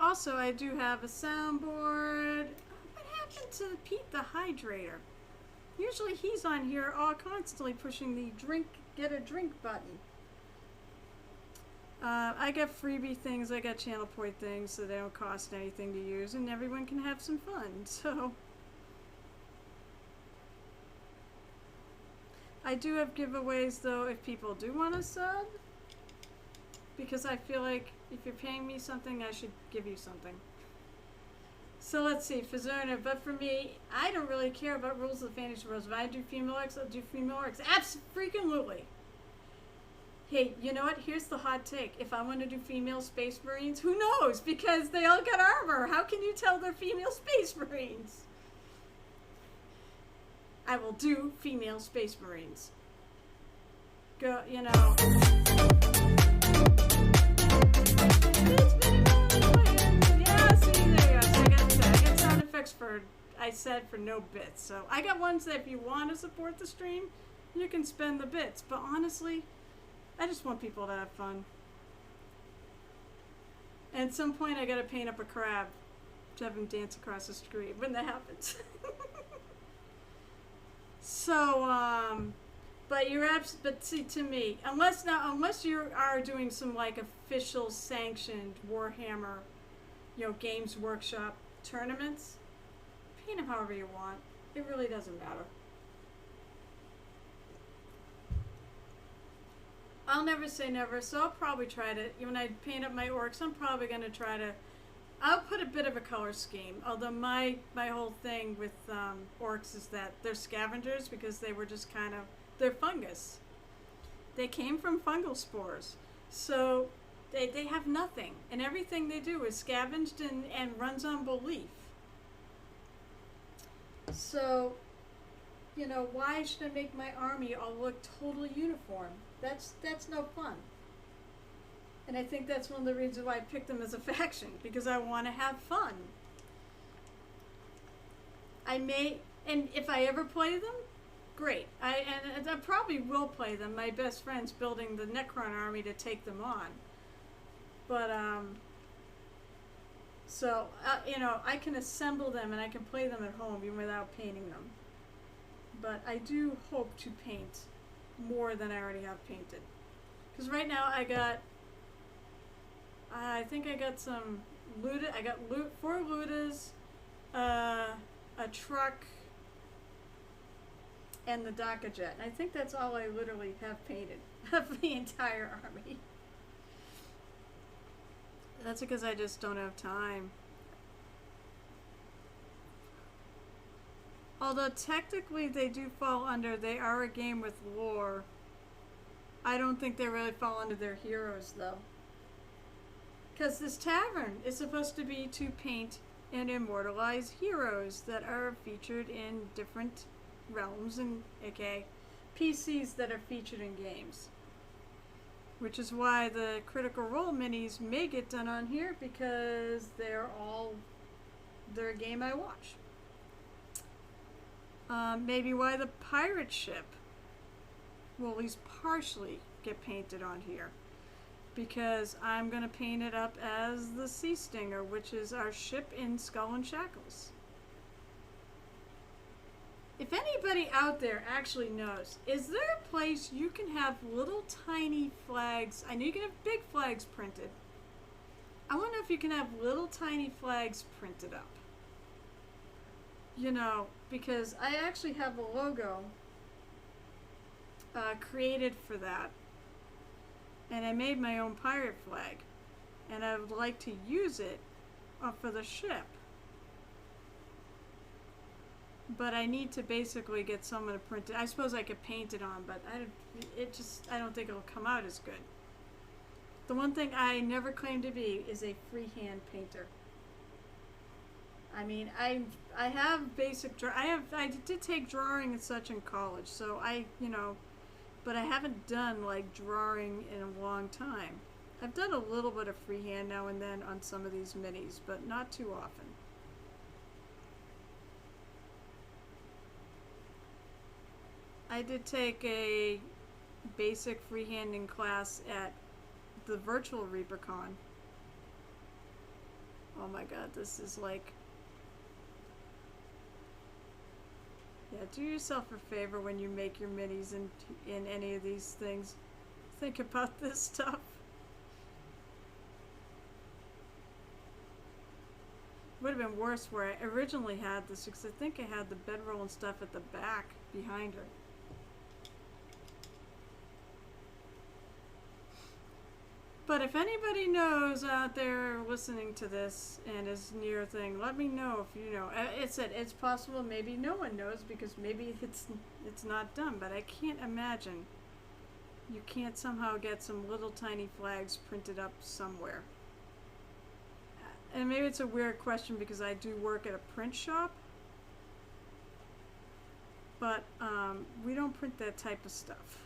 Also, I do have a soundboard. What happened to Pete the Hydrator? Usually he's on here all constantly pushing the get a drink button. I got freebie things, I got channel point things, so they don't cost anything to use, and everyone can have some fun, so. I do have giveaways, though, if people do want to sub, because I feel like if you're paying me something, I should give you something. So let's see, Fazerna, but for me, I don't really care about rules of the fantasy worlds. If I do female orcs, I'll do female orcs. Abso-freaking-lutely. Hey, you know what? Here's the hot take. If I want to do female space marines, who knows? Because they all got armor. How can you tell they're female space marines? I will do female space marines. Go, you know. Yeah, see, there you go. So I got sound effects for, I said, for no bits. So I got ones that if you want to support the stream, you can spend the bits. But honestly, I just want people to have fun. And at some point, I gotta paint up a crab to have him dance across the street when that happens. So, but but see, to me, unless you are doing some like official sanctioned Warhammer, you know, Games Workshop tournaments, paint them however you want. It really doesn't matter. I'll never say never, so I'll probably try to, when I paint up my orcs, I'm probably going to try to, I'll put a bit of a color scheme, although my whole thing with orcs is that they're scavengers because they were just kind of, they're fungus. They came from fungal spores, so they have nothing, and everything they do is scavenged and runs on belief. So, you know, why should I make my army all look totally uniform? That's no fun. And I think that's one of the reasons why I picked them as a faction, because I want to have fun. And if I ever play them, great. And I probably will play them. My best friend's building the Necron army to take them on. But, so, you know, I can assemble them and I can play them at home even without painting them. But I do hope to paint more than I already have painted. Because right now I think I got some Luda, I got 4 Ludas, a truck, and the DACA jet. And I think that's all I literally have painted of the entire army. That's because I just don't have time. Although technically they do fall under, they are a game with lore. I don't think they really fall under their heroes though. Because this tavern is supposed to be to paint and immortalize heroes that are featured in different realms and aka PCs that are featured in games. Which is why the Critical Role minis may get done on here because they're a game I watch. Maybe why the pirate ship will at least partially get painted on here. Because I'm going to paint it up as the Sea Stinger, which is our ship in Skull and Shackles. If anybody out there actually knows, is there a place you can have little tiny flags? I know you can have big flags printed. I wonder if you can have little tiny flags printed up. You know, because I actually have a logo created for that. And I made my own pirate flag. And I would like to use it for the ship. But I need to basically get someone to print it. I suppose I could paint it on, but I don't think it'll come out as good. The one thing I never claimed to be is a freehand painter. I mean, I have basic I did take drawing and such in college, so but I haven't done like drawing in a long time. I've done a little bit of freehand now and then on some of these minis, but not too often. I did take a basic freehanding class at the virtual ReaperCon. Oh my god, this is like... Yeah, do yourself a favor when you make your minis in any of these things. Think about this stuff. Would have been worse where I originally had this, because I think I had the bedroll and stuff at the back behind her. But if anybody knows out there listening to this and is near a thing, let me know if you know. It's possible maybe no one knows because maybe it's not done, but I can't imagine you can't somehow get some little tiny flags printed up somewhere. And maybe it's a weird question because I do work at a print shop, but we don't print that type of stuff.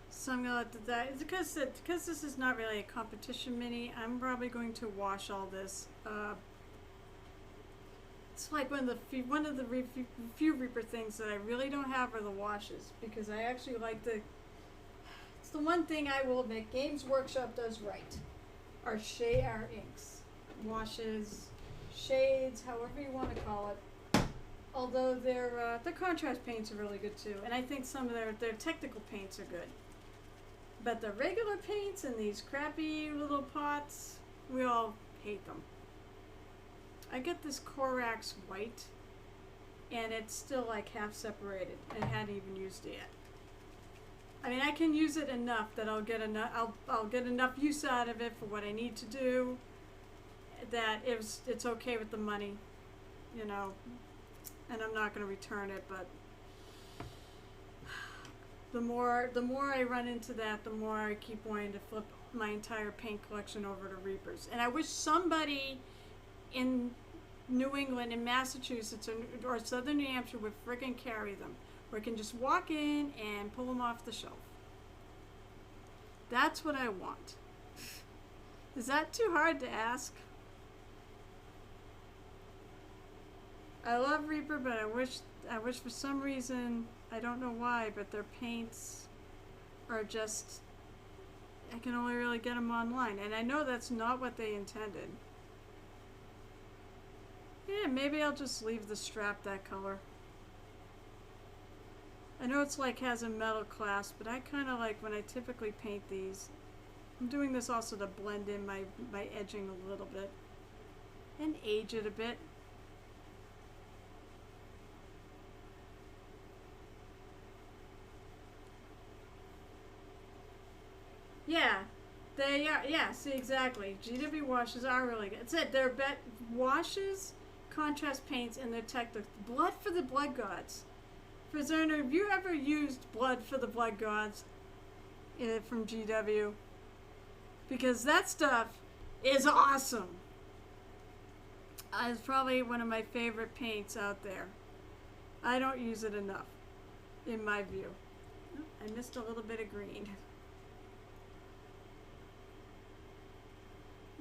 So I'm gonna let that because this is not really a competition mini. I'm probably going to wash all this. It's like one of the few Reaper things that I really don't have are the washes, because I actually like it's the one thing I will admit Games Workshop does right. Our inks, washes, shades, however you want to call it. Although their contrast paints are really good too, and I think some of their technical paints are good. But the regular paints in these crappy little pots, we all hate them. I get this Corax white, and it's still like half separated, and I hadn't even used it yet. I mean, I can use it enough that I'll get enough use out of it for what I need to do. That it's okay with the money, you know, and I'm not going to return it, but. The more I run into that, the more I keep wanting to flip my entire paint collection over to Reapers. And I wish somebody in New England, in Massachusetts, or Southern New Hampshire would friggin' carry them, where I can just walk in and pull them off the shelf. That's what I want. Is that too hard to ask? I love Reaper, but I wish for some reason, I don't know why, but their paints are just, I can only really get them online. And I know that's not what they intended. Yeah, maybe I'll just leave the strap that color. I know it's like has a metal clasp, but I kind of like when I typically paint these. I'm doing this also to blend in my edging a little bit and age it a bit. Yeah, they are. Yeah, see, exactly. GW washes are really good. That's it. They're washes, contrast paints, and they're technical. Blood for the Blood Gods. For Zerner, have you ever used Blood for the Blood Gods from GW? Because that stuff is awesome. It's probably one of my favorite paints out there. I don't use it enough, in my view. I missed a little bit of green.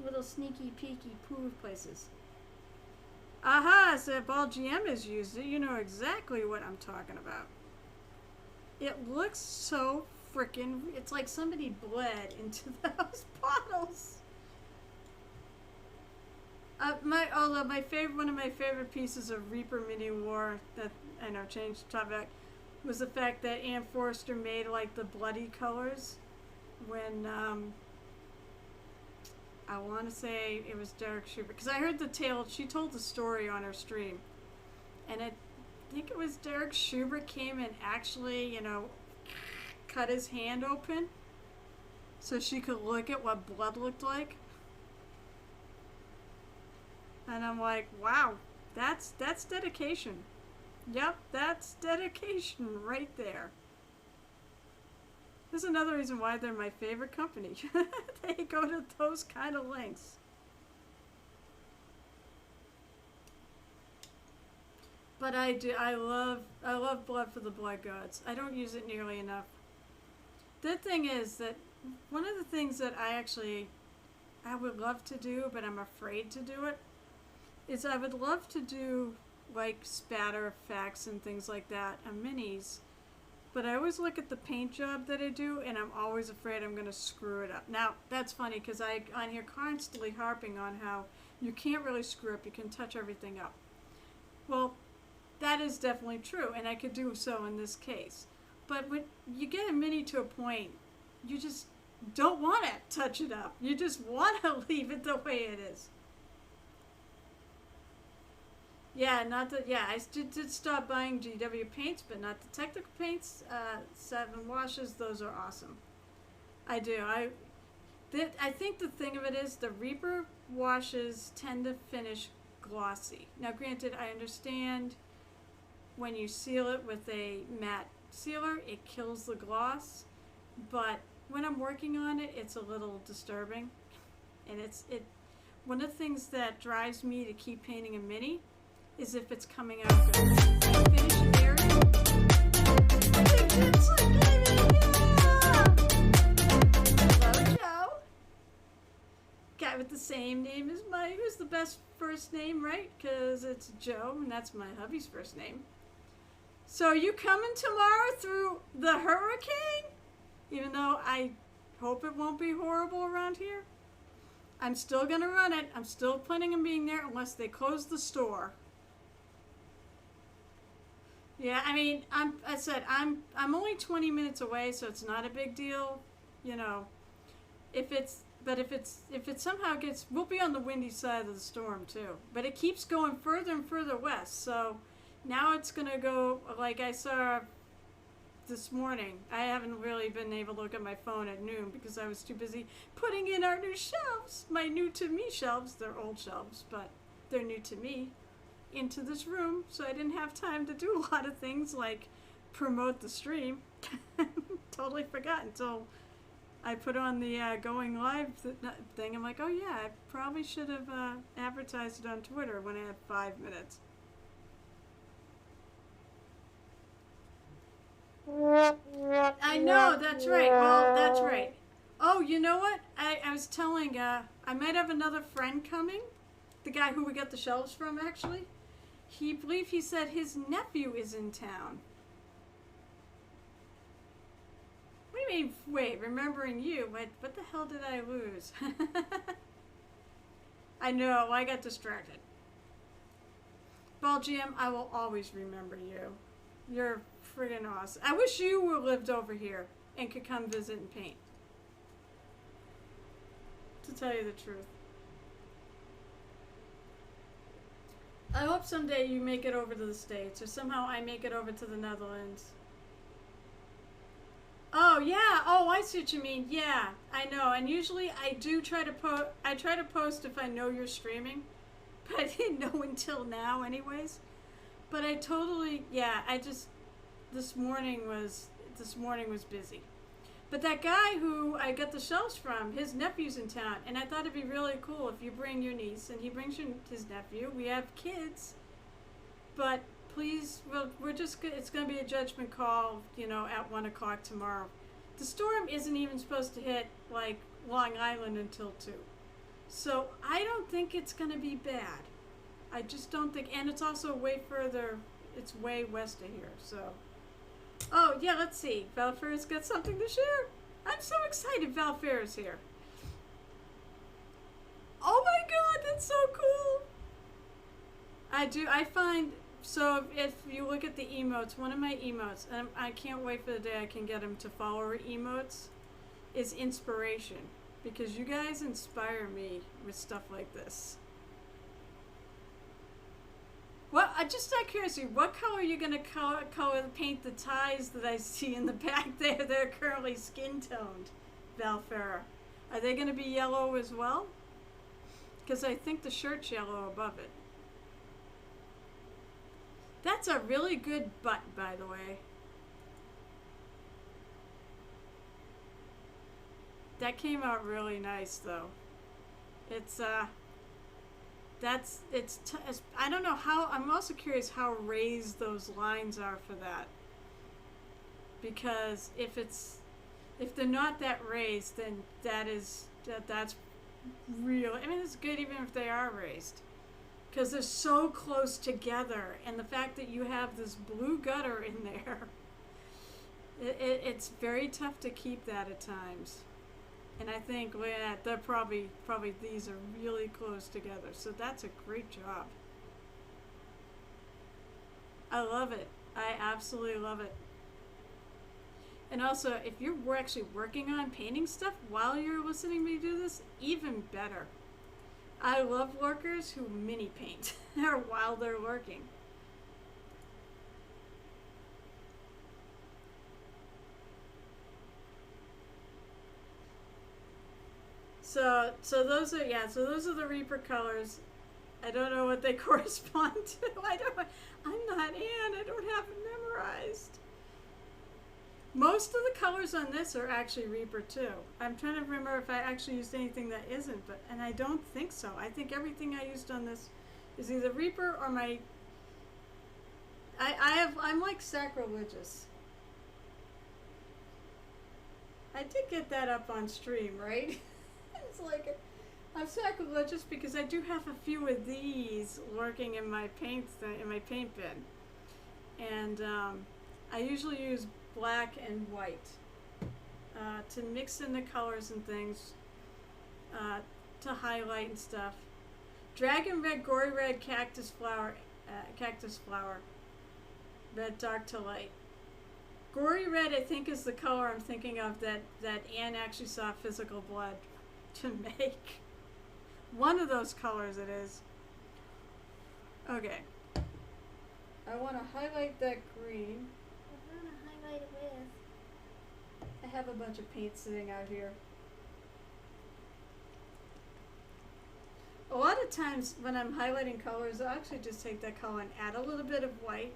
Little sneaky peeky poo places. Aha, so if all GM has used it, you know exactly what I'm talking about. It looks so freaking, it's like somebody bled into those bottles. One of my favorite pieces of Reaper Mini War that I know changed the topic was the fact that Ann Forster made like the bloody colors when I want to say it was Derek Schubert, because I heard the tale. She told the story on her stream, and I think it was Derek Schubert came and actually, cut his hand open so she could look at what blood looked like. And I'm like, wow, that's dedication. Yep, that's dedication right there. There's another reason why they're my favorite company. They go to those kind of lengths. But I love Blood for the Blood Gods. I don't use it nearly enough. The thing is that one of the things that I would love to do, but I'm afraid to do it, is I would love to do like spatter effects and things like that on minis. But I always look at the paint job that I do, and I'm always afraid I'm going to screw it up. Now, that's funny, because on here constantly harping on how you can't really screw up, you can touch everything up. Well, that is definitely true, and I could do so in this case. But when you get a mini to a point, you just don't want to touch it up. You just want to leave it the way it is. Yeah, I did stop buying GW paints, but not the technical paints. 7 washes, those are awesome. I do. I think the thing of it is the Reaper washes tend to finish glossy. Now, granted, I understand when you seal it with a matte sealer, it kills the gloss, but when I'm working on it, it's a little disturbing. And one of the things that drives me to keep painting a mini is if it's coming out good. I finish an area. It's like, hello, Joe. Guy with the same name as who's the best first name, right? Because it's Joe, and that's my hubby's first name. So you coming tomorrow through the hurricane? Even though I hope it won't be horrible around here. I'm still gonna run it. I'm still planning on being there unless they close the store. Yeah, I mean, I'm only 20 minutes away, so it's not a big deal, If it somehow we'll be on the windy side of the storm too. But it keeps going further and further west, so now it's gonna go like I saw this morning. I haven't really been able to look at my phone at noon because I was too busy putting in our new shelves, my new to me shelves. They're old shelves, but they're new to me, into this room, so I didn't have time to do a lot of things like promote the stream. Totally forgot until I put on the going live thing. I'm like, oh yeah, I probably should have advertised it on Twitter when I had 5 minutes. I know, that's right. Well, that's right. Oh, you know what? I was telling, I might have another friend coming. The guy who we got the shelves from, actually. He said his nephew is in town. What do you mean, wait, remembering you? What the hell did I lose? I know, I got distracted. Well, GM, I will always remember you. You're friggin' awesome. I wish you were lived over here and could come visit and paint. To tell you the truth. I hope someday you make it over to the States, or somehow I make it over to the Netherlands. Oh yeah. Oh, I see what you mean. Yeah, I know. And usually I do try to post if I know you're streaming, but I didn't know until now, anyways. But I totally, yeah. This morning was busy. But that guy who I got the shelves from, his nephew's in town, and I thought it'd be really cool if you bring your niece and he brings his nephew. We have kids, but please, well, it's going to be a judgment call, at 1 o'clock tomorrow. The storm isn't even supposed to hit, like, Long Island until 2. So I don't think it's going to be bad. I just don't think, and it's also it's way west of here, so. Oh, yeah, let's see. Valfair's got something to share. I'm so excited Valfair's here. Oh my god, that's so cool. I find, so if you look at the emotes, one of my emotes, and I can't wait for the day I can get him to follow emotes, is inspiration. Because you guys inspire me with stuff like this. Well, just out of curiosity, what color are you going to paint the ties that I see in the back there? They're currently skin toned, Valfair. Are they going to be yellow as well? Because I think the shirt's yellow above it. That's a really good butt, by the way. That came out really nice, though. I don't know how, I'm also curious how raised those lines are for that. Because if they're not that raised, then that's real. I mean, it's good even if they are raised. Because they're so close together, and the fact that you have this blue gutter in there, it's very tough to keep that at times. And I think they're probably these are really close together. So that's a great job. I love it. I absolutely love it. And also, if you're actually working on painting stuff while you're listening to me do this, even better. I love workers who mini paint while they're working. So those are the Reaper colors. I don't know what they correspond to. I'm not Anne. I don't have it memorized. Most of the colors on this are actually Reaper too. I'm trying to remember if I actually used anything that isn't, and I don't think so. I think everything I used on this is either Reaper or my. I'm like sacrilegious. I did get that up on stream, right? It's like I'm sacrilegious because I do have a few of these lurking in my paint bin, and I usually use black and white to mix in the colors and things, to highlight and stuff. Dragon red, gory red, cactus flower, red dark to light. Gory red, I think, is the color I'm thinking of that Anne actually saw Physical Blood to make. One of those colors it is. Okay. I want to highlight that green. What do you want to highlight it with? I have a bunch of paint sitting out here. A lot of times when I'm highlighting colors, I'll actually just take that color and add a little bit of white.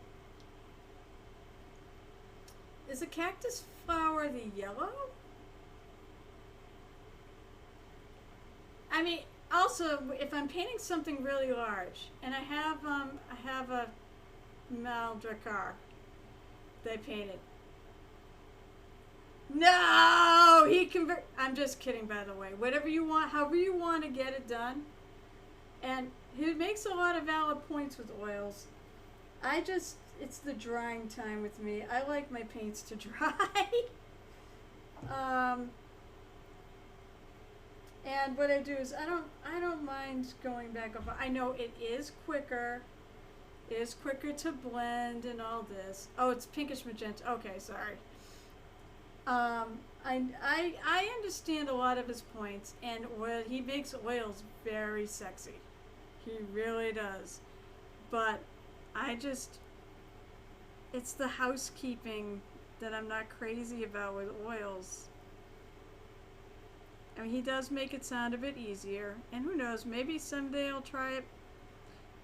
Is a cactus flower the yellow? I mean, also, if I'm painting something really large, and I have a Maldracar that I painted. No, I'm just kidding, by the way. Whatever you want, however you want to get it done. And he makes a lot of valid points with oils. It's the drying time with me. I like my paints to dry. And what I do is I don't mind going back over. I know it is quicker It is quicker to blend and all this. Oh, it's pinkish magenta. Okay, sorry. I understand a lot of his points, and he makes oils very sexy. He really does. But I just, it's the housekeeping that I'm not crazy about with oils. I mean, he does make it sound a bit easier, and who knows, maybe someday I'll try it.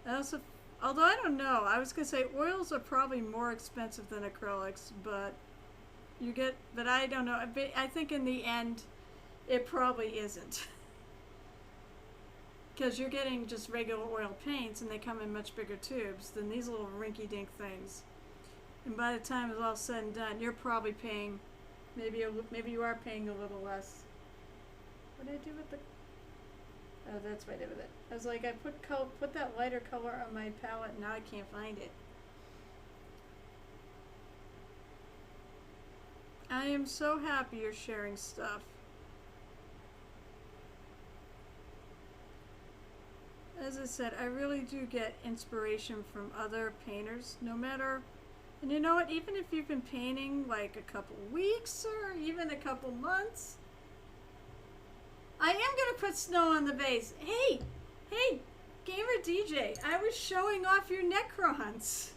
I also, although I don't know, I was gonna say oils are probably more expensive than acrylics, but but I don't know. I think in the end, it probably isn't. Because you're getting just regular oil paints and they come in much bigger tubes than these little rinky-dink things. And by the time it's all said and done, you're probably paying, maybe you are paying a little less. What did I do with the, oh, that's what I did with it. I was like, I put that lighter color on my palette and now I can't find it. I am so happy you're sharing stuff. As I said, I really do get inspiration from other painters, no matter, and you know what, even if you've been painting like a couple weeks or even a couple months, I am gonna put snow on the base. Hey, Gamer DJ, I was showing off your Necrons.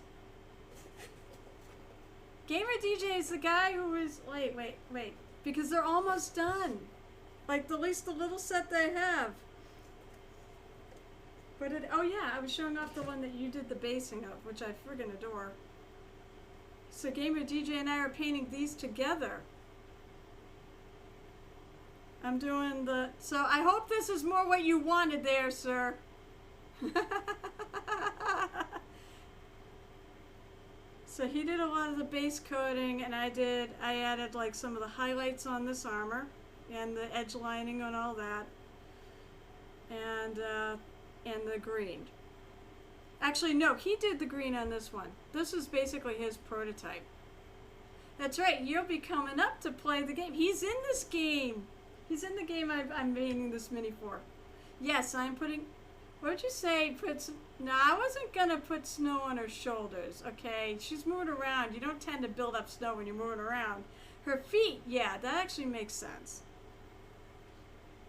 Gamer DJ is the guy who was, wait, because they're almost done. Like at least the little set they have. But oh yeah, I was showing off the one that you did the basing of, which I friggin' adore. So Gamer DJ and I are painting these together. I'm doing so I hope this is more what you wanted there, sir. So he did a lot of the base coating, and I added like some of the highlights on this armor and the edge lining and all that, and the green. Actually, no, he did the green on this one. This is basically his prototype. That's right, you'll be coming up to play the game. He's in this game. He's in the game I'm making this mini for. Yes, I'm putting, what'd you say? No, I wasn't gonna put snow on her shoulders, okay? She's moving around. You don't tend to build up snow when you're moving around. Her feet, yeah, that actually makes sense.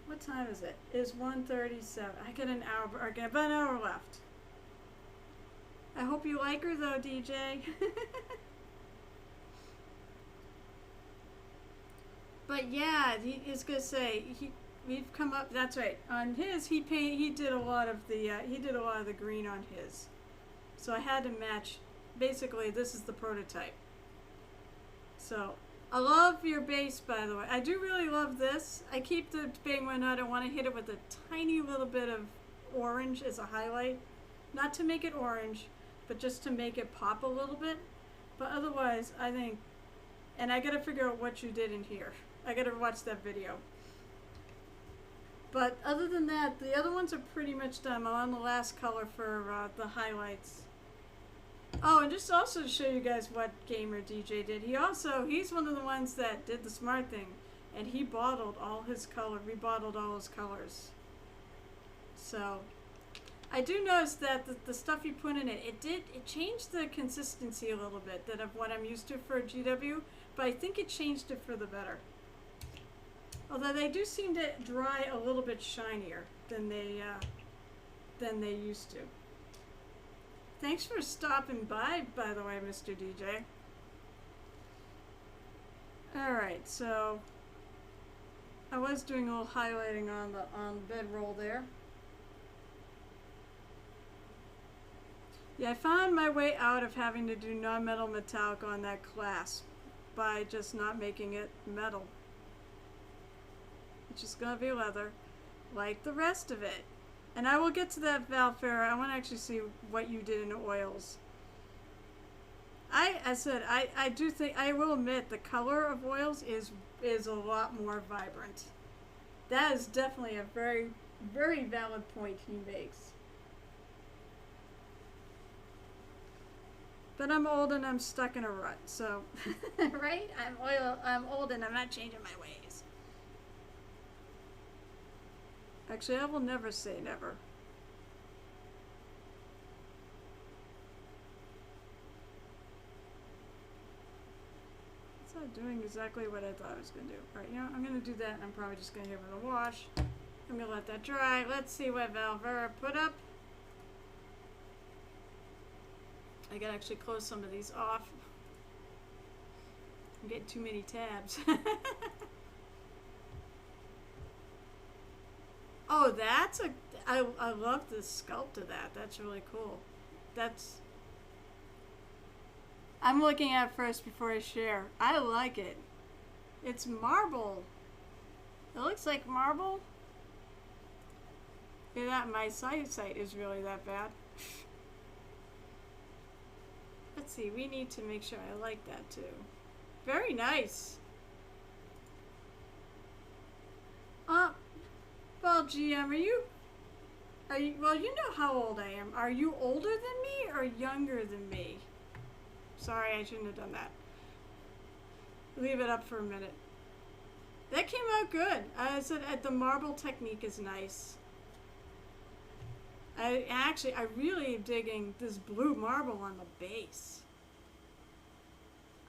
What time is it? It's 1:37. I got an hour, or I got about an hour left. I hope you like her though, DJ. But yeah, he is gonna say we've come up. That's right. On his, he did a lot of the green on his. So I had to match. Basically, this is the prototype. So I love your base, by the way. I do really love this. I keep the bang one out. I want to hit it with a tiny little bit of orange as a highlight, not to make it orange, but just to make it pop a little bit. But otherwise, I think, and I gotta figure out what you did in here. I gotta watch that video. But other than that, the other ones are pretty much done. I'm on the last color for the highlights. Oh, and just also to show you guys what Gamer DJ did. He's one of the ones that did the smart thing, and he rebottled all his colors. So, I do notice that the stuff you put in it changed the consistency a little bit of what I'm used to for GW, but I think it changed it for the better. Although they do seem to dry a little bit shinier than they used to. Thanks for stopping by the way, Mr. DJ. Alright, so I was doing a little highlighting on the bedroll there. Yeah, I found my way out of having to do non-metal metallic on that clasp by just not making it metal. It's just gonna be leather, like the rest of it. And I will get to that, Valfera. I want to actually see what you did in oils. I do think, I will admit, the color of oils is a lot more vibrant. That is definitely a very, very valid point he makes. But I'm old and I'm stuck in a rut, so right? I'm old and I'm not changing my ways. Actually, I will never say never. doing exactly what I thought I was going to do. Alright, you know, I'm going to do that, and I'm probably just going to give it a wash. I'm going to let that dry. Let's see what Valvera put up. I gotta actually close some of these off. I'm getting too many tabs. Oh, that's a... I love the sculpt of that. That's really cool. That's... I'm looking at it first before I share. I like it. It's marble. It looks like marble. Yeah, that my sight is really that bad. Let's see, we need to make sure I like that too. Very nice. Well, GM, are you, well, you know how old I am. Are you older than me or younger than me? Sorry, I shouldn't have done that. Leave it up for a minute. That came out good. I said the marble technique is nice. I really am digging this blue marble on the base.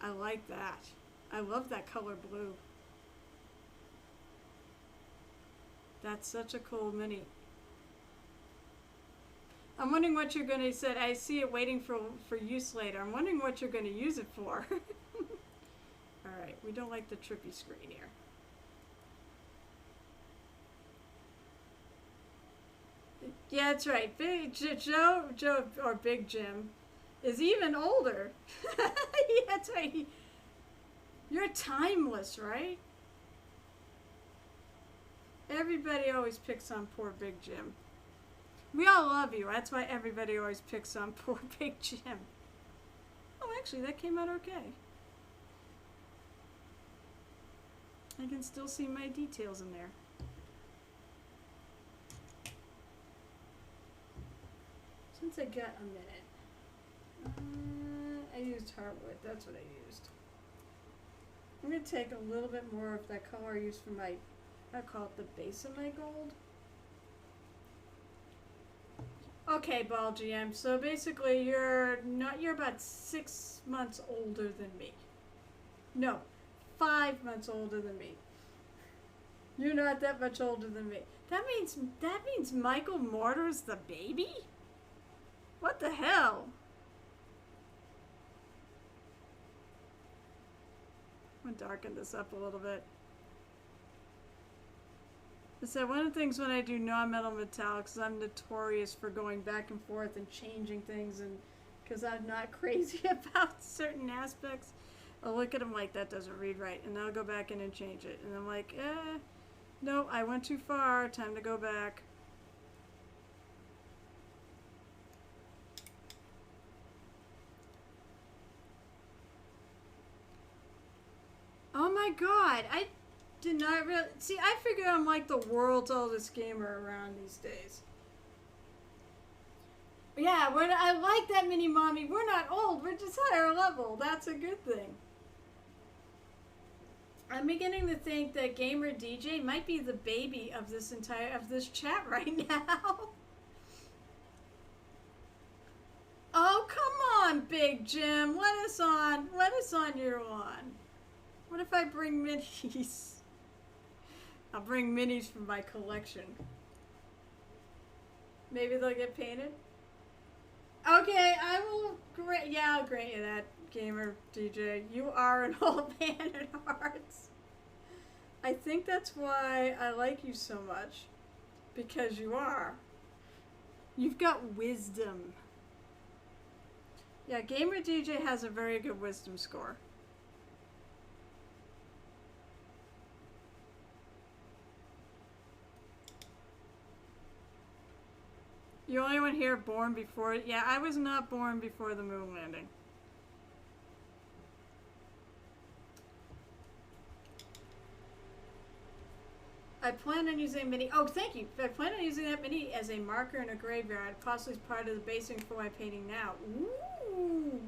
I like that. I love that color blue. That's such a cool mini. I'm wondering what you're going to say. I see it waiting for use later. I'm wondering what you're going to use it for. Alright, we don't like the trippy screen here. Yeah, that's right. Big Joe, or Big Jim, is even older. Yeah, that's right. You're timeless, right? Everybody always picks on poor Big Jim. We all love you. That's why everybody always picks on poor Big Jim. Oh, actually, that came out okay. I can still see my details in there. Since I got a minute, I used hardwood. That's what I used. I'm going to take a little bit more of that color I used for my, I call it the base of my gold. Okay, Ball GM. So basically, you're about 6 months older than me. No, 5 months older than me. You're not that much older than me. That means Michael Mortar's the baby? What the hell? I'm gonna darken this up a little bit. So one of the things when I do non-metal metallics is I'm notorious for going back and forth and changing things, and because I'm not crazy about certain aspects. I'll look at them like that doesn't read right, and I'll go back in and change it. And I'm like, no, I went too far, time to go back. Oh my god, I did not really... See, I figure I'm like the world's oldest gamer around these days. Yeah, I like that mini mommy. We're not old, we're just higher level. That's a good thing. I'm beginning to think that Gamer DJ might be the baby of this chat right now. Oh, come on, Big Jim. Let us on your lawn. What if I bring minis? I'll bring minis from my collection. Maybe they'll get painted. Okay, I will I'll grant you that, Gamer DJ. You are an old man at hearts. I think that's why I like you so much. Because you are. You've got wisdom. Yeah, Gamer DJ has a very good wisdom score. You only one here born before... Yeah, I was not born before the moon landing. I plan on using a mini... Oh, thank you. I plan on using that mini as a marker in a graveyard, possibly as part of the basing for my painting now. Ooh.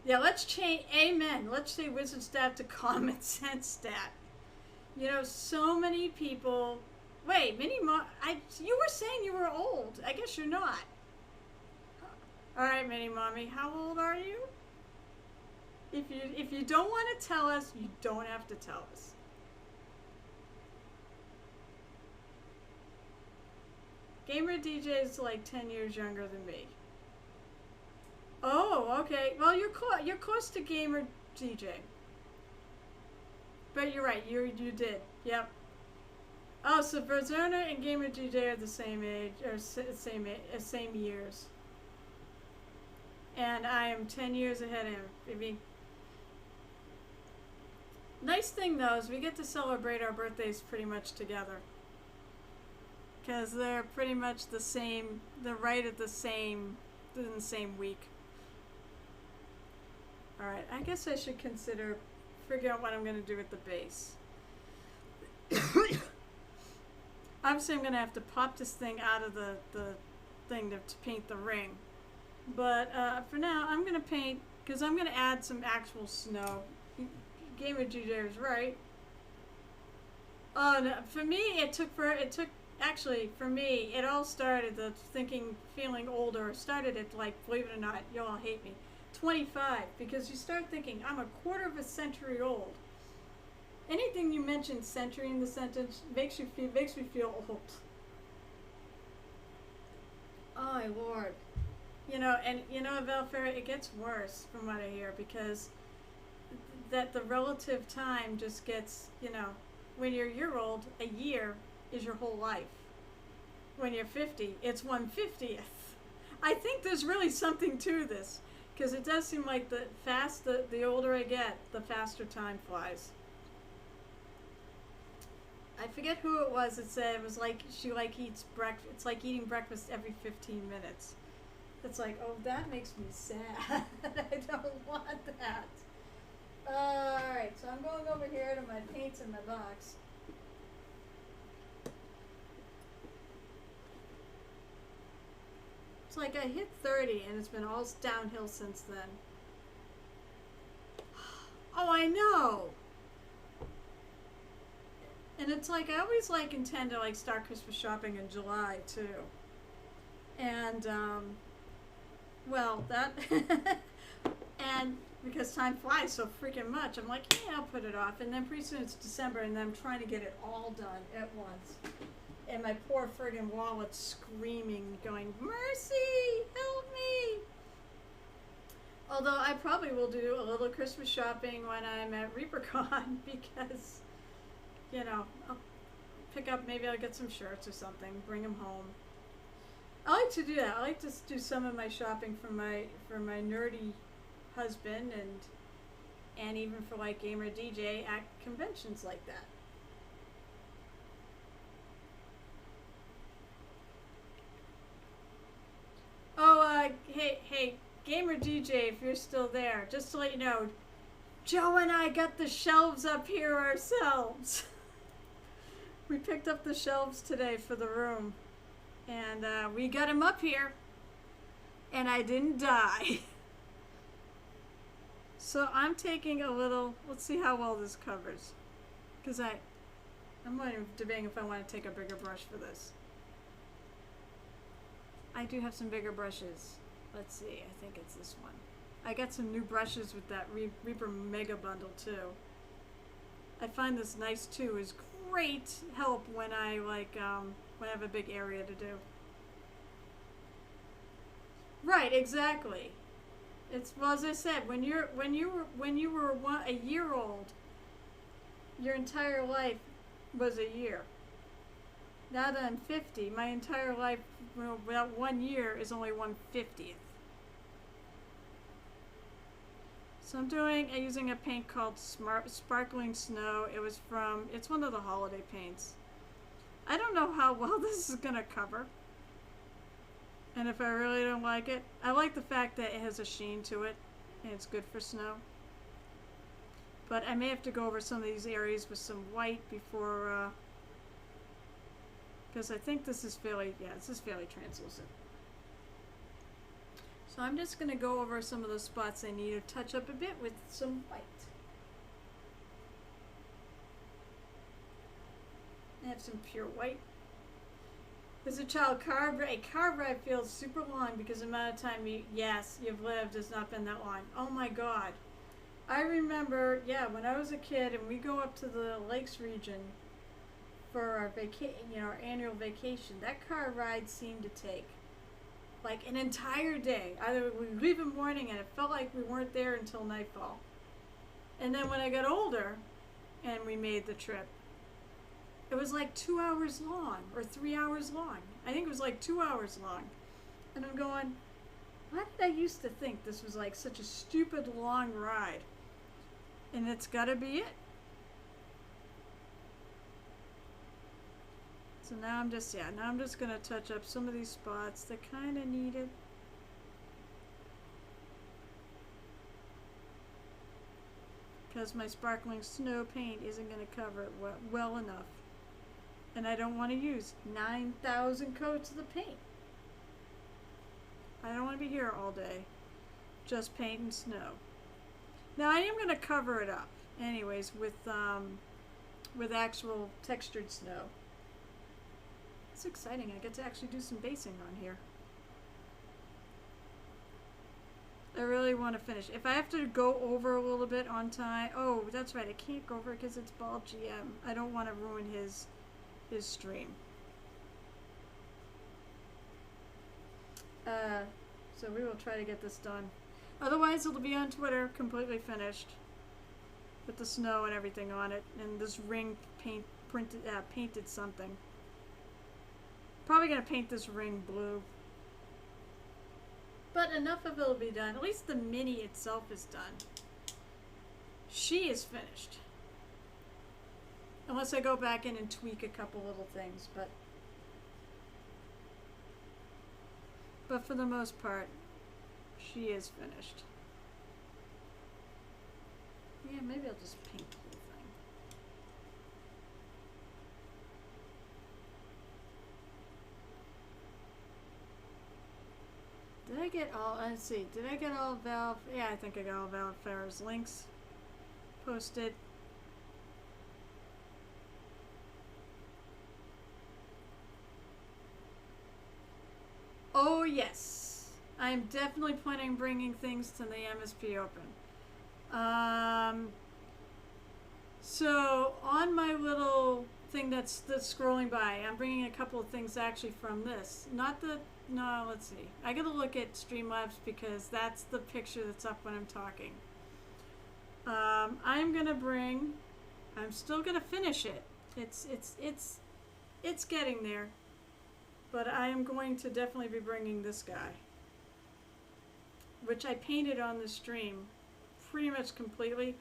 Yeah, let's change... Amen. Let's say wizard stat to common sense stat. You know, so many people... Wait, you were saying you were old. I guess you're not. Alright, Mini Mommy, how old are you? If you don't want to tell us, you don't have to tell us. Gamer DJ is like 10 years younger than me. Oh, okay. Well, you're close to Gamer DJ. But you're right. You did. Yep. Oh, so Verzona and Gamer DJ are the same age, or same years. And I am 10 years ahead of him. I mean, nice thing though is we get to celebrate our birthdays pretty much together. Because they're pretty much the same, they're right at the same, in the same week. Alright, I guess I should consider figuring out what I'm going to do with the base. Obviously I'm going to have to pop this thing out of the thing to paint the ring. But for now, I'm going to paint, because I'm going to add some actual snow. Gamer DJ was right. No, for me, actually, for me, it all started, the feeling older, started at, like, believe it or not, you'll all hate me, 25, because you start thinking, I'm a quarter of a century old. Anything you mention century in the sentence makes me feel old. Oh my Lord. Velfair, it gets worse from what I hear, because that the relative time just gets, when you're a year old, a year is your whole life. When you're 50, it's 1/50th. I think there's really something to this, because it does seem like the older I get, the faster time flies. I forget who it was that said it was like she eats breakfast. It's like eating breakfast every 15 minutes. It's like, oh, that makes me sad. I don't want that. Alright, so I'm going over here to my paints in my box. It's like I hit 30 and it's been all downhill since then. Oh, I know! And it's like, I always intend to start Christmas shopping in July too. And, well, that, and because time flies so freaking much, I'm like, yeah, I'll put it off. And then pretty soon it's December and I'm trying to get it all done at once. And my poor friggin' wallet's screaming, going, mercy, help me. Although I probably will do a little Christmas shopping when I'm at ReaperCon because, I'll pick up, maybe I'll get some shirts or something, bring them home. I like to do that. I like to do some of my shopping for my nerdy husband and even for Gamer DJ at conventions like that. Oh, hey, Gamer DJ, if you're still there, just to let you know, Joe and I got the shelves up here ourselves. We picked up the shelves today for the room. And we got him up here. And I didn't die. So I'm taking a little, let's see how well this covers. Because I'm debating if I want to take a bigger brush for this. I do have some bigger brushes. Let's see, I think it's this one. I got some new brushes with that Reaper Mega Bundle too. I find this nice too, is great help when I when I have a big area to do. Right, exactly. It's, well, as I said, when you were a year old, your entire life was a year. Now that I'm 50, my entire life, without 1 year, is only 1/50th. So I'm using a paint called Sparkling Snow. It's one of the holiday paints. I don't know how well this is gonna cover. And if I really don't like it, I like the fact that it has a sheen to it, and it's good for snow. But I may have to go over some of these areas with some white before, because I think this is fairly translucent. So I'm just going to go over some of those spots I need to touch up a bit with some white. I have some pure white. As a child, car ride feels super long because the amount of time you've lived has not been that long. Oh my God. I remember, yeah, when I was a kid and we go up to the Lakes region for our our annual vacation, that car ride seemed to take like an entire day. Either we leave in the morning and it felt like we weren't there until nightfall. And then when I got older and we made the trip, it was like 2 hours long or 3 hours long. I think it was like 2 hours long. And I'm going, why did I used to think this was like such a stupid long ride? And it's gotta be it. So now I'm just gonna touch up some of these spots that kinda need it. Because my sparkling snow paint isn't gonna cover it well enough. And I don't want to use 9,000 coats of the paint. I don't want to be here all day just painting snow. Now I am going to cover it up anyways with actual textured snow. It's exciting. I get to actually do some basing on here. I really want to finish. If I have to go over a little bit on time, oh, that's right. I can't go over because it's Bald GM. I don't want to ruin his stream. So we will try to get this done. Otherwise, it'll be on Twitter, completely finished, with the snow and everything on it, and this ring painted something. Probably gonna paint this ring blue. But enough of it'll be done. At least the mini itself is done. She is finished. Unless I go back in and tweak a couple little things, but for the most part, she is finished. Yeah, maybe I'll just paint the whole thing. Did I get all, let's see, did I get all Val, yeah, I think I got all Val Farrah's links posted. Oh yes, I'm definitely planning on bringing things to the MSP Open. So on my little thing that's scrolling by, I'm bringing a couple of things actually from this. No, let's see. I gotta look at Streamlabs because that's the picture that's up when I'm talking. I'm still gonna finish it. It's getting there. But I am going to definitely be bringing this guy, which I painted on the stream pretty much completely.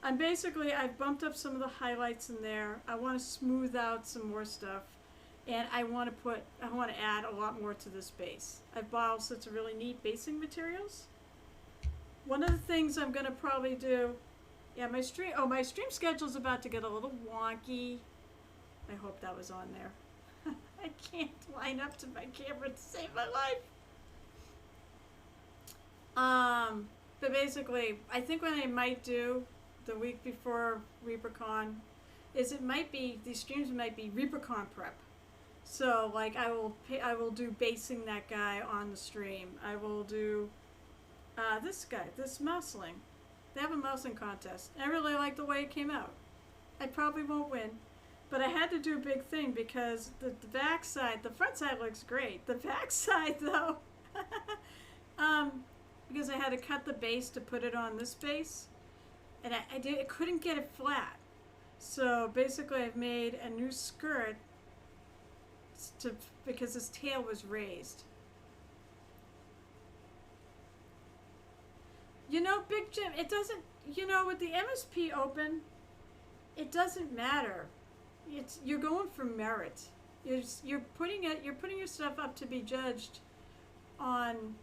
I've bumped up some of the highlights in there. I want to smooth out some more stuff, and I want to add a lot more to this base. I've bought all sorts of really neat basing materials. One of the things I'm going to probably do, yeah, my stream schedule's about to get a little wonky. I hope that was on there. I can't line up to my camera to save my life. But basically, I think what I might do the week before ReaperCon is these streams might be ReaperCon prep. So like I will do basing that guy on the stream. I will do this mouseling. They have a mousing contest. I really like the way it came out. I probably won't win. But I had to do a big thing because the back side, the front side looks great. The back side though, because I had to cut the base to put it on this base, and I couldn't get it flat. So basically I've made a new skirt because his tail was raised. You know, Big Jim, it doesn't, with the MSP Open, it doesn't matter. You're going for merit. You're putting your stuff up to be judged on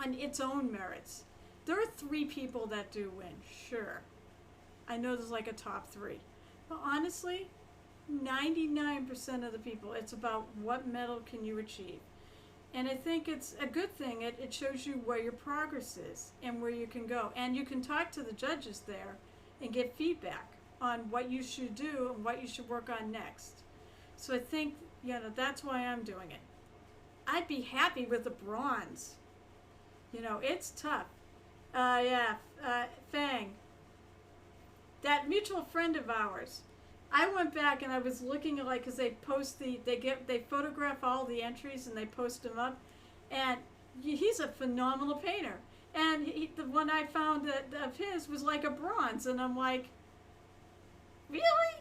its own merits. There are 3 people that do win, sure. I know there's like a top 3, but honestly, 99% of the people, it's about what medal can you achieve. And I think it's a good thing. It shows you where your progress is and where you can go, and you can talk to the judges there and get feedback on what you should do and what you should work on next. So I think, that's why I'm doing it. I'd be happy with the bronze. It's tough. Yeah, Fang. That mutual friend of ours. I went back and I was looking at like because they post they photograph all the entries and they post them up, and he's a phenomenal painter. And the one I found of his was like a bronze, and I'm like, really?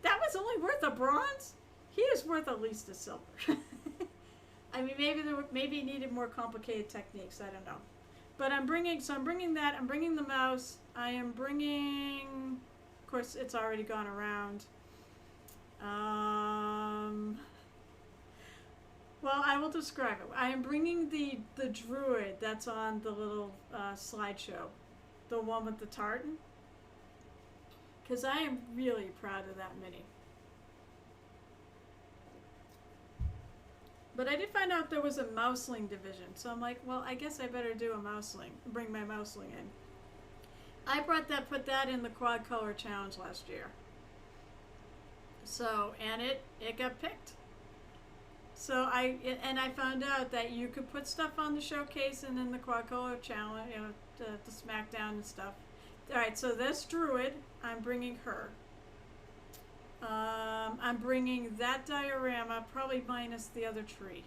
That was only worth a bronze? He is worth at least a silver. I mean, maybe he needed more complicated techniques. I don't know. But I'm bringing that. I'm bringing the mouse. I am bringing. Of course, it's already gone around. Well, I will describe it. I am bringing the druid that's on the little slideshow, the one with the tartan, because I am really proud of that mini. But I did find out there was a mouseling division, so I'm like, well, I guess I better do a mouseling, bring my mouseling in. I put that in the quad color challenge last year. So, and it got picked. So I found out that you could put stuff on the showcase and in the quad color challenge, you know, the SmackDown and stuff. All right, so this druid, I'm bringing her. I'm bringing that diorama, probably minus the other tree,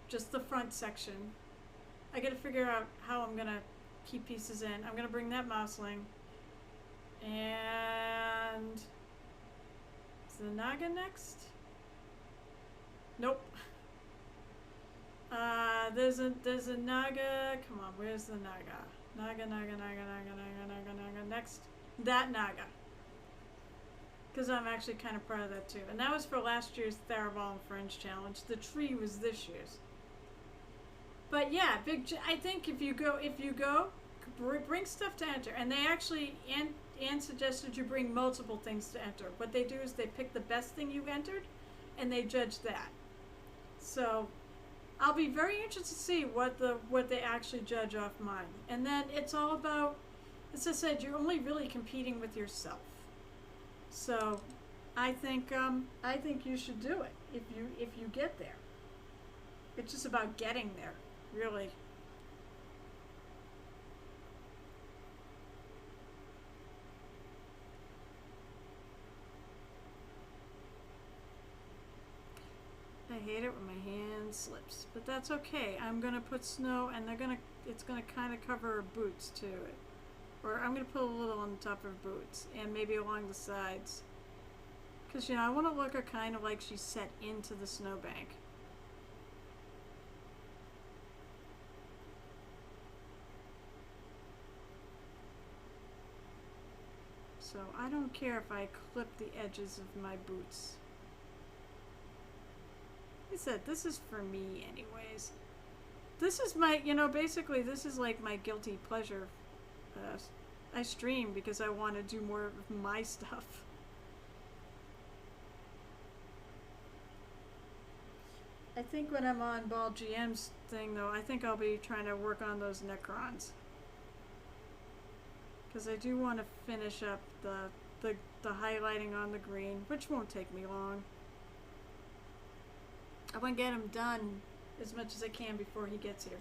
just the front section. I got to figure out how I'm gonna keep pieces in. I'm gonna bring that mouseling, and is the Naga next? Nope. There's a Naga. Come on, where's the Naga? Naga. Next, that Naga. Because I'm actually kind of proud of that too. And that was for last year's Tharaball and Friends challenge. The tree was this year's. But yeah, I think if you go, bring stuff to enter. And they actually, Ann suggested you bring multiple things to enter. What they do is they pick the best thing you entered, and they judge that. So I'll be very interested to see what they actually judge off mine. And then it's all about, as I said, you're only really competing with yourself. So I think you should do it if you get there. It's just about getting there, really. I hate it when my hand slips, but that's okay. I'm gonna put snow, and it's gonna kind of cover her boots too. Or I'm gonna put a little on the top of her boots, and maybe along the sides. Cause I want to look her kind of like she's set into the snowbank. So I don't care if I clip the edges of my boots. Like I said, this is for me anyways. This is my, basically this is like my guilty pleasure. I stream because I want to do more of my stuff. I think when I'm on Ball GM's thing though, I think I'll be trying to work on those Necrons. Because I do want to finish up the highlighting on the green, which won't take me long. I want to get him done as much as I can before he gets here.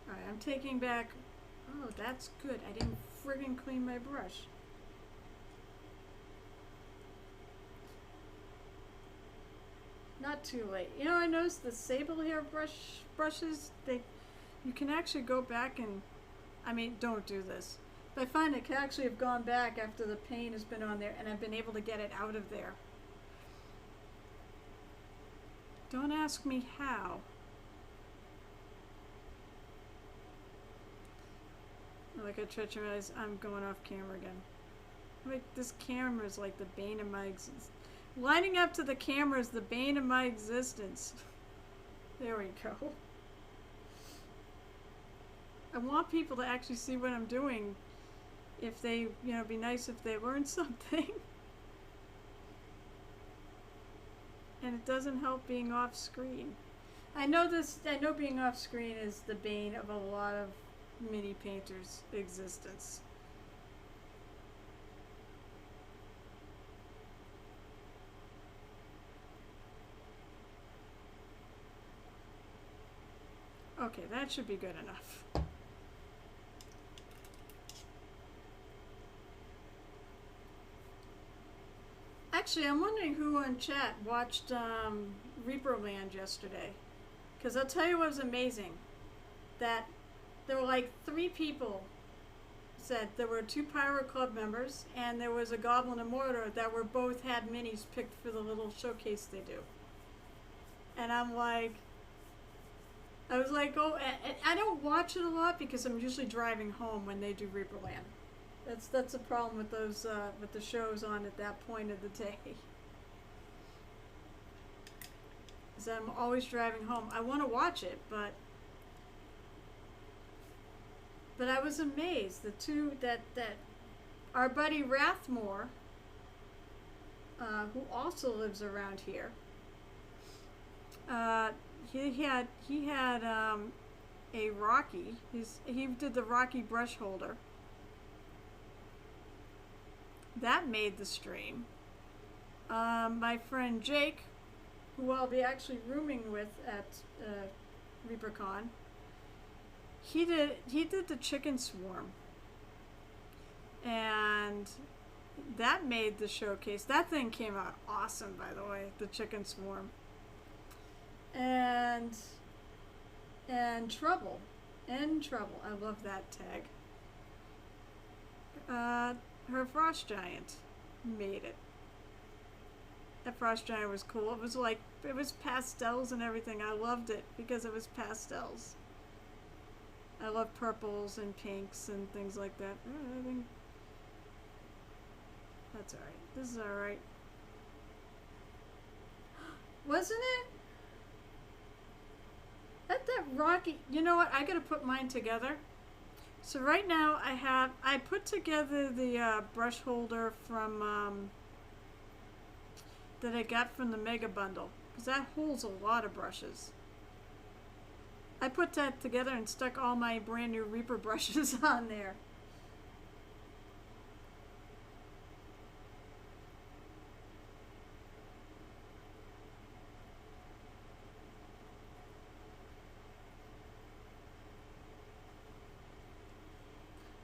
Alright, I'm taking back... Oh, that's good. I didn't friggin' clean my brush. Not too late. I noticed the sable hair brushes, you can actually go back and, don't do this. But I find it can actually have gone back after the paint has been on there and I've been able to get it out of there. Don't ask me how. Like I try to realize I'm going off camera again. Like this camera is like the bane of my existence. Lining up to the camera is the bane of my existence. There we go. I want people to actually see what I'm doing. If they, be nice if they learn something. And it doesn't help being off screen. I know being off screen is the bane of a lot of mini painters' existence. Okay, that should be good enough. Actually, I'm wondering who on chat watched Reaperland yesterday. Because I'll tell you what was amazing. That there were like 3 people said there were 2 Pirate Club members and there was a Goblin and Mortar that were both had minis picked for the little showcase they do. And I'm like, I was like, oh, and I don't watch it a lot because I'm usually driving home when they do Reaperland. That's a problem with those with the shows on at that point of the day. Is I'm always driving home. I want to watch it, but I was amazed. The two that our buddy Rathmore, who also lives around here, he had a Rocky. He did the Rocky brush holder. That made the stream. My friend Jake, who I'll be actually rooming with at ReaperCon, he did the chicken swarm, and that made the showcase. That thing came out awesome, by the way, the chicken swarm. And Trouble. I love that tag. Her Frost Giant made it. That Frost Giant was cool. It was pastels and everything. I loved it because it was pastels. I love purples and pinks and things like that. I think that's alright. This is alright. Wasn't it? That Rocky, you know what? I gotta put mine together. So right now I put together the brush holder from that I got from the Mega Bundle, because that holds a lot of brushes. I put that together and stuck all my brand new Reaper brushes on there.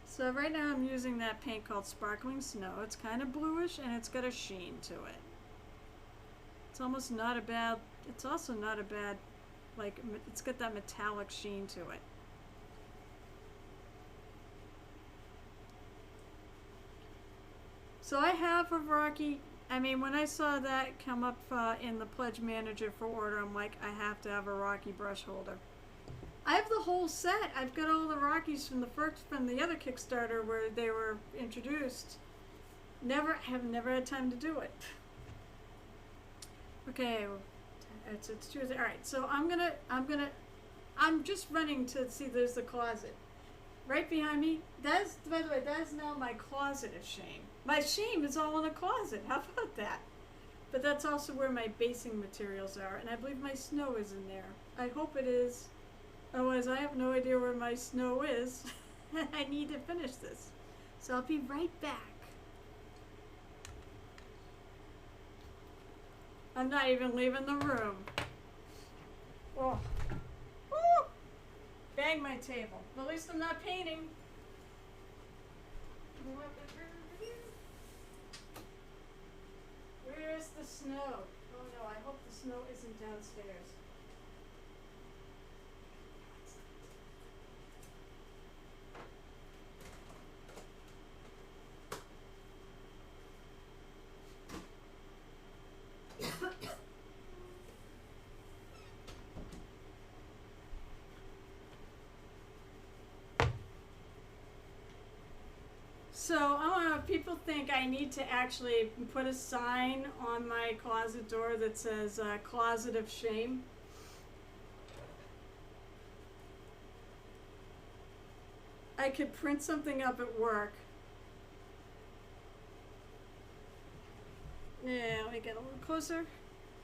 So right now I'm using that paint called Sparkling Snow. It's kind of bluish and it's got a sheen to it. It's almost not a bad, it's also not a bad, like, it's got that metallic sheen to it. So I have a Rocky, I mean, when I saw that come up in the Pledge Manager for order, I'm like, I have to have a Rocky brush holder. I have the whole set. I've got all the Rockies from the other Kickstarter where they were introduced. Have never had time to do it. Okay, it's Tuesday. All right, so I'm just running to see. There's the closet right behind me. By the way, that is now my closet of shame. My shame is all in a closet. How about that? But that's also where my basing materials are, and I believe my snow is in there. I hope it is. Otherwise, I have no idea where my snow is. I need to finish this. So I'll be right back. I'm not even leaving the room. Oh. Woo! Bang my table. At least I'm not painting. Where is the snow? Oh no, I hope the snow isn't downstairs. So I don't know if people think I need to actually put a sign on my closet door that says Closet of Shame. I could print something up at work. Yeah, let me get a little closer.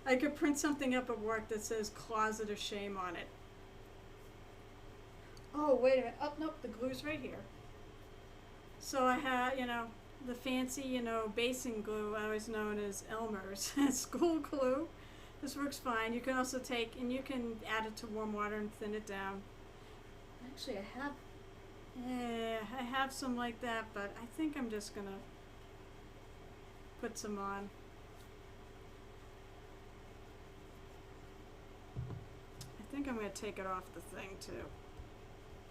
I could print something up at work that says Closet of Shame on it. Oh, wait a minute. Oh, nope, the glue's right here. So I have, the fancy, basing glue, always known as Elmer's school glue. This works fine. You can also you can add it to warm water and thin it down. Actually, I have. Yeah, I have some like that, but I think I'm just gonna put some on. I think I'm gonna take it off the thing too.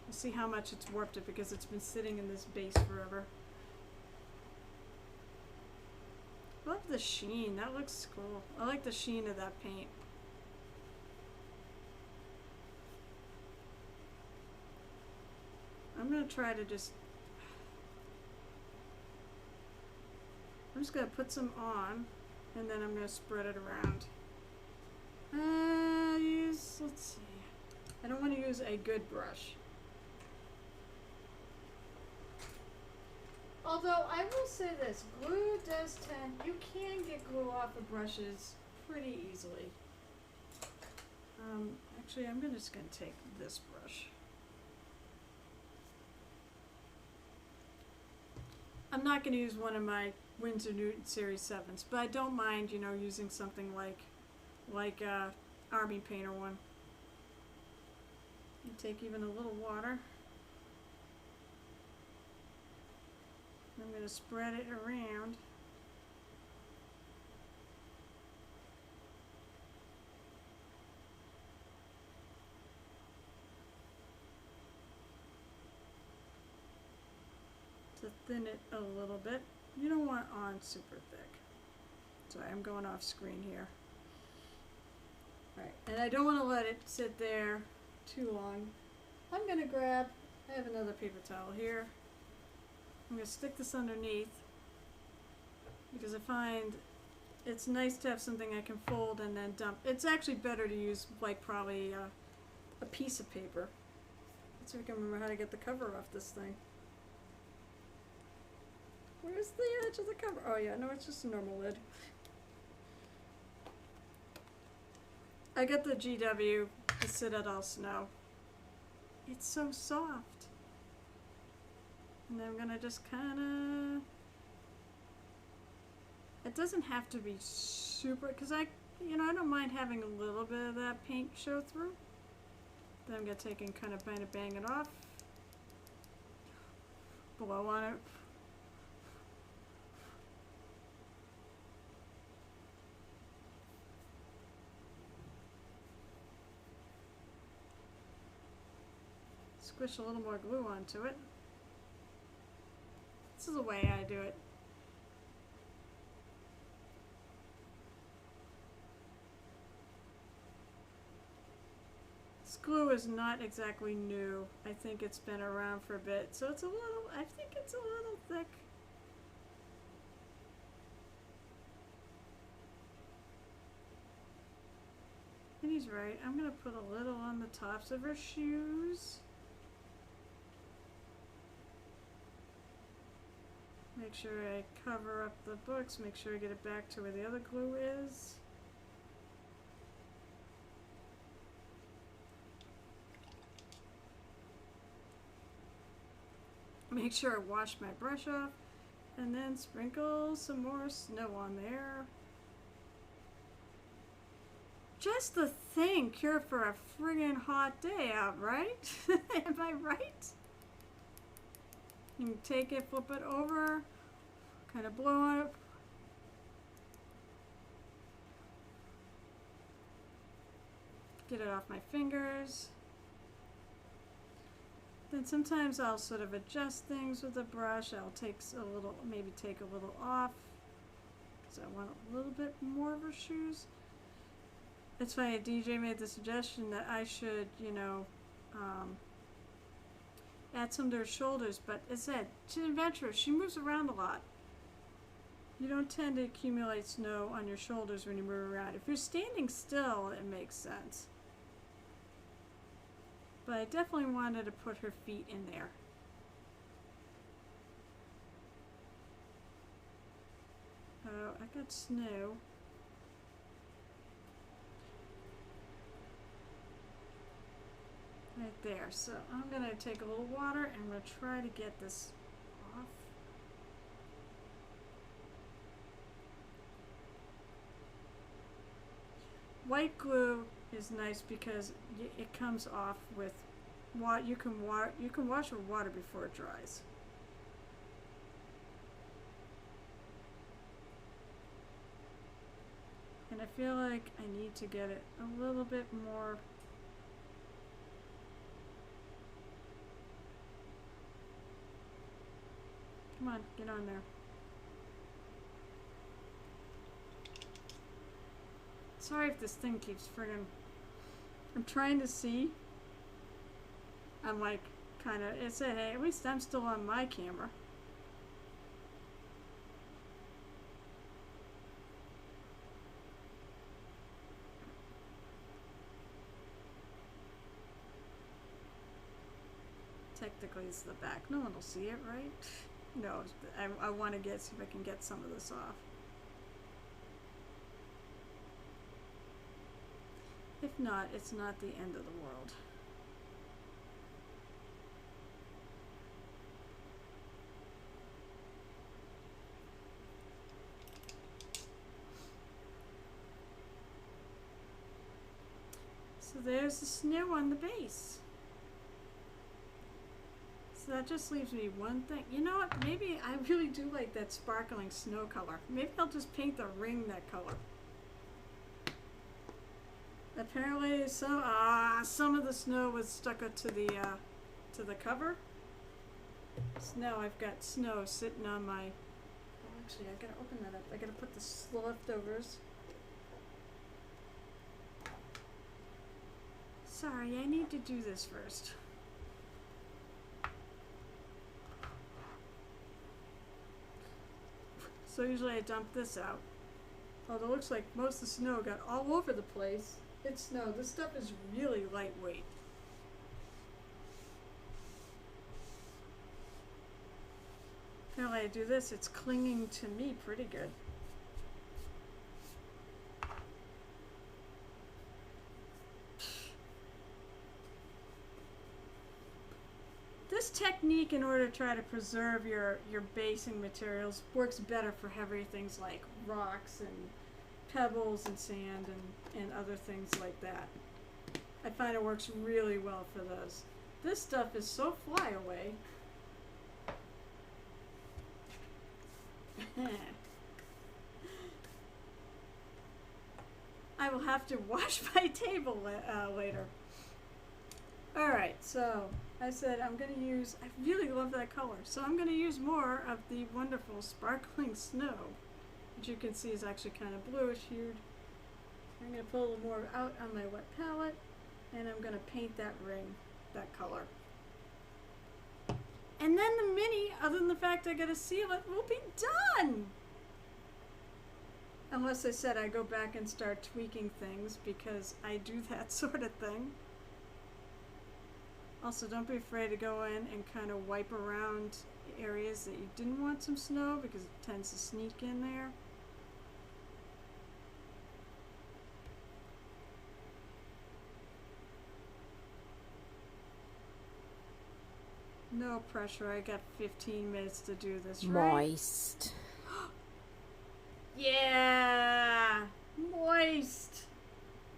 We'll see how much it's warped it because it's been sitting in this base forever. Love the sheen. That looks cool. I like the sheen of that paint. I'm gonna try to just. I'm just gonna put some on, and then I'm gonna spread it around. Let's see. I don't want to use a good brush. Although I will say this, glue does tend, you can get glue off of brushes pretty easily. Actually, I'm just gonna take this brush. I'm not gonna use one of my Winsor Newton Series 7s, but I don't mind, you know, using something like Army Painter one. You take even a little water. I'm going to spread it around. To thin it a little bit. You don't want it on super thick. Sorry, I'm going off screen here. Alright, and I don't want to let it sit there too long. I'm going to grab, I have another paper towel here. I'm going to stick this underneath because I find it's nice to have something I can fold and then dump. It's actually better to use like probably a piece of paper. Let's see if I can remember how to get the cover off this thing. Where's the edge of the cover? Oh yeah, no, it's just a normal lid. I got the GW, the Citadel Snow. It's so soft. And then I'm gonna just kinda, it doesn't have to be super, cause I don't mind having a little bit of that paint show through. Then I'm gonna take and kind of bang it off. Blow on it. Squish a little more glue onto it. This is the way I do it. This glue is not exactly new. I think it's been around for a bit, so it's a little, I think it's a little thick. And he's right. I'm gonna put a little on the tops of her shoes. Make sure I cover up the books, make sure I get it back to where the other glue is. Make sure I wash my brush off, and then sprinkle some more snow on there. Just the thing cure for a friggin' hot day out, right? Am I right? You can take it, flip it over, kind of blow on it. Get it off my fingers. Then sometimes I'll sort of adjust things with a brush. I'll take a little, maybe take a little off, because I want a little bit more of her shoes. It's funny, DJ made the suggestion that I should, add some to her shoulders, but as I said, she's an adventurer. She moves around a lot. You don't tend to accumulate snow on your shoulders when you move around. If you're standing still, it makes sense. But I definitely wanted to put her feet in there. Oh, I got snow. Right there. So I'm going to take a little water and I'm going to try to get this off. White glue is nice because it comes off with You can wash with water before it dries. And I feel like I need to get it a little bit more. Come on, get on there. Sorry if this thing keeps friggin'. I'm trying to see. I'm like, kinda, it said, hey, at least I'm still on my camera. Technically it's the back. No one will see it, right? No, I want to see if I can get some of this off. If not, it's not the end of the world. So there's the snow on the base. So that just leaves me one thing. You know what? Maybe I really do like that sparkling snow color. Maybe I'll just paint the ring that color. Apparently, some of the snow was stuck up to the cover. So now I've got snow sitting on my. Oh, actually, I gotta open that up. I gotta put the leftovers. Sorry, I need to do this first. So usually I dump this out. Although it looks like most of the snow got all over the place. It's snow. This stuff is really lightweight. Apparently I do this, it's clinging to me pretty good. This technique, in order to try to preserve your basing materials, works better for heavier things like rocks and pebbles and sand and other things like that. I find it works really well for those. This stuff is so flyaway. I will have to wash my table later. Alright, so I said I'm going to use, I really love that color, so I'm going to use more of the wonderful sparkling snow, which you can see is actually kind of bluish hued. I'm going to put a little more out on my wet palette, and I'm going to paint that ring that color. And then the mini, other than the fact I got to seal it, will be done! Unless I said I go back and start tweaking things, because I do that sort of thing. Also, don't be afraid to go in and kind of wipe around areas that you didn't want some snow, because it tends to sneak in there. No pressure, I got 15 minutes to do this, right? Moist. Yeah! Moist!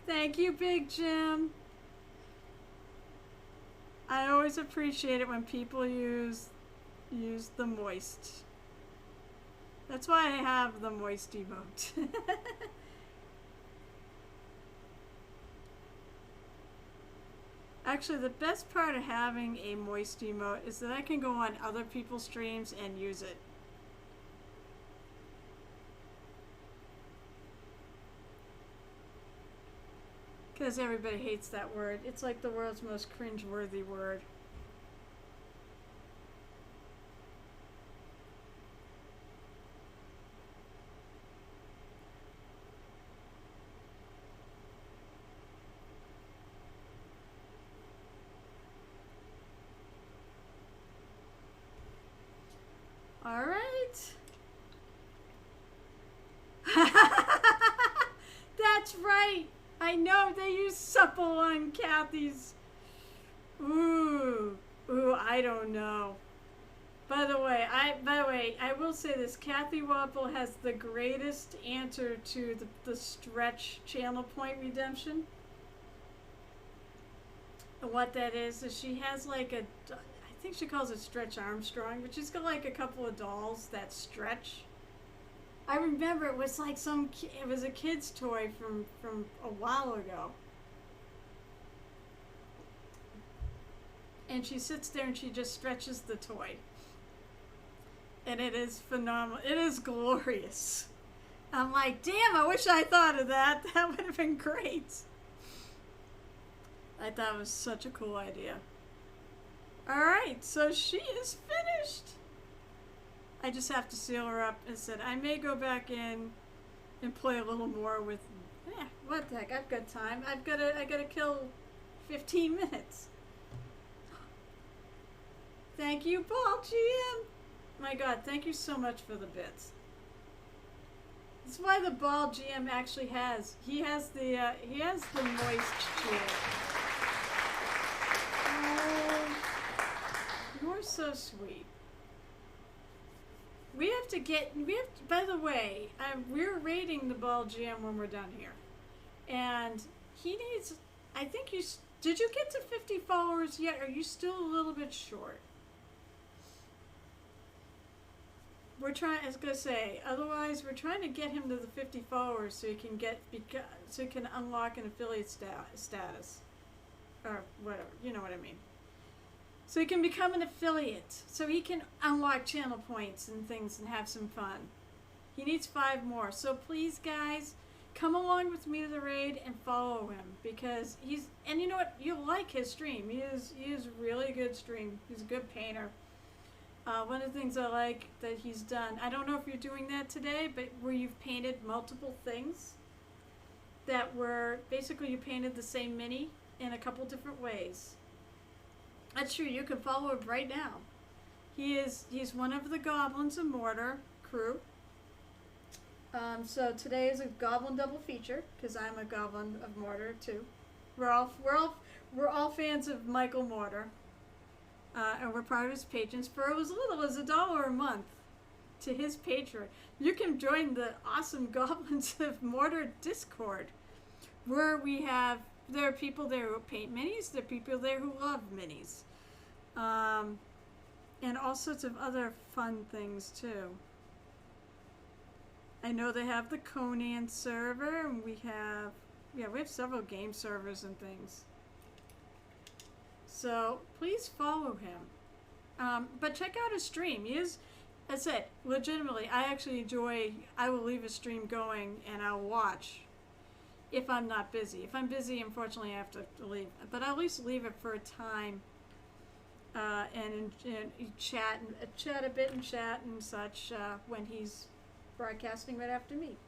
Thank you, Big Jim. I always appreciate it when people use the moist. That's why I have the moist emote. Actually, the best part of having a moist emote is that I can go on other people's streams and use it. Because everybody hates that word. It's like the world's most cringe-worthy word. All right. That's right. I know they use supple on Kathy's. Ooh, I don't know. By the way, I will say this: Kathy Waffle has the greatest answer to the stretch channel point redemption. what that is she has like I think she calls it Stretch Armstrong, but she's got like a couple of dolls that stretch. I remember it was like it was a kid's toy from a while ago. And she sits there and she just stretches the toy. And it is phenomenal. It is glorious. I'm like, damn, I wish I thought of that. That would have been great. I thought it was such a cool idea. Alright, so she is finished. I just have to seal her up and said I may go back in and play a little more with what the heck, I've got time. I gotta kill 15 minutes. Thank you, Paul GM. My God, thank you so much for the bits. That's why the Ball GM actually he has the moist cheer. Oh, you're so sweet. By the way, we're rating the Ball GM when we're done here. And he needs, did you get to 50 followers yet? Are you still a little bit short? Otherwise we're trying to get him to the 50 followers so he can unlock an affiliate status. Or whatever, you know what I mean. So he can become an affiliate. So he can unlock channel points and things and have some fun. He needs 5 more. So please, guys, come along with me to the raid and follow him. Because and you know what? You'll like his stream. He is really good stream. He's a good painter. One of the things I like that he's done, I don't know if you're doing that today, but where you've painted multiple things that were, basically you painted the same mini in a couple different ways. That's true, you can follow him right now. He's one of the Goblins of Mortar crew. So today is a Goblin double feature, because I'm a Goblin of Mortar too. We're all fans of Michael Mortar. And we're part of his patrons for as little as $1 a month to his patron. You can join the awesome Goblins of Mortar Discord, where there are people there who paint minis, there are people there who love minis, and all sorts of other fun things too. I know they have the Conan server, and we have several game servers and things. So please follow him. But check out his stream. He is, as I said, legitimately, I will leave a stream going and I'll watch if I'm not busy. If I'm busy, unfortunately, I have to leave. But I'll at least leave it for a time and chat a bit and chat and such when he's broadcasting right after me.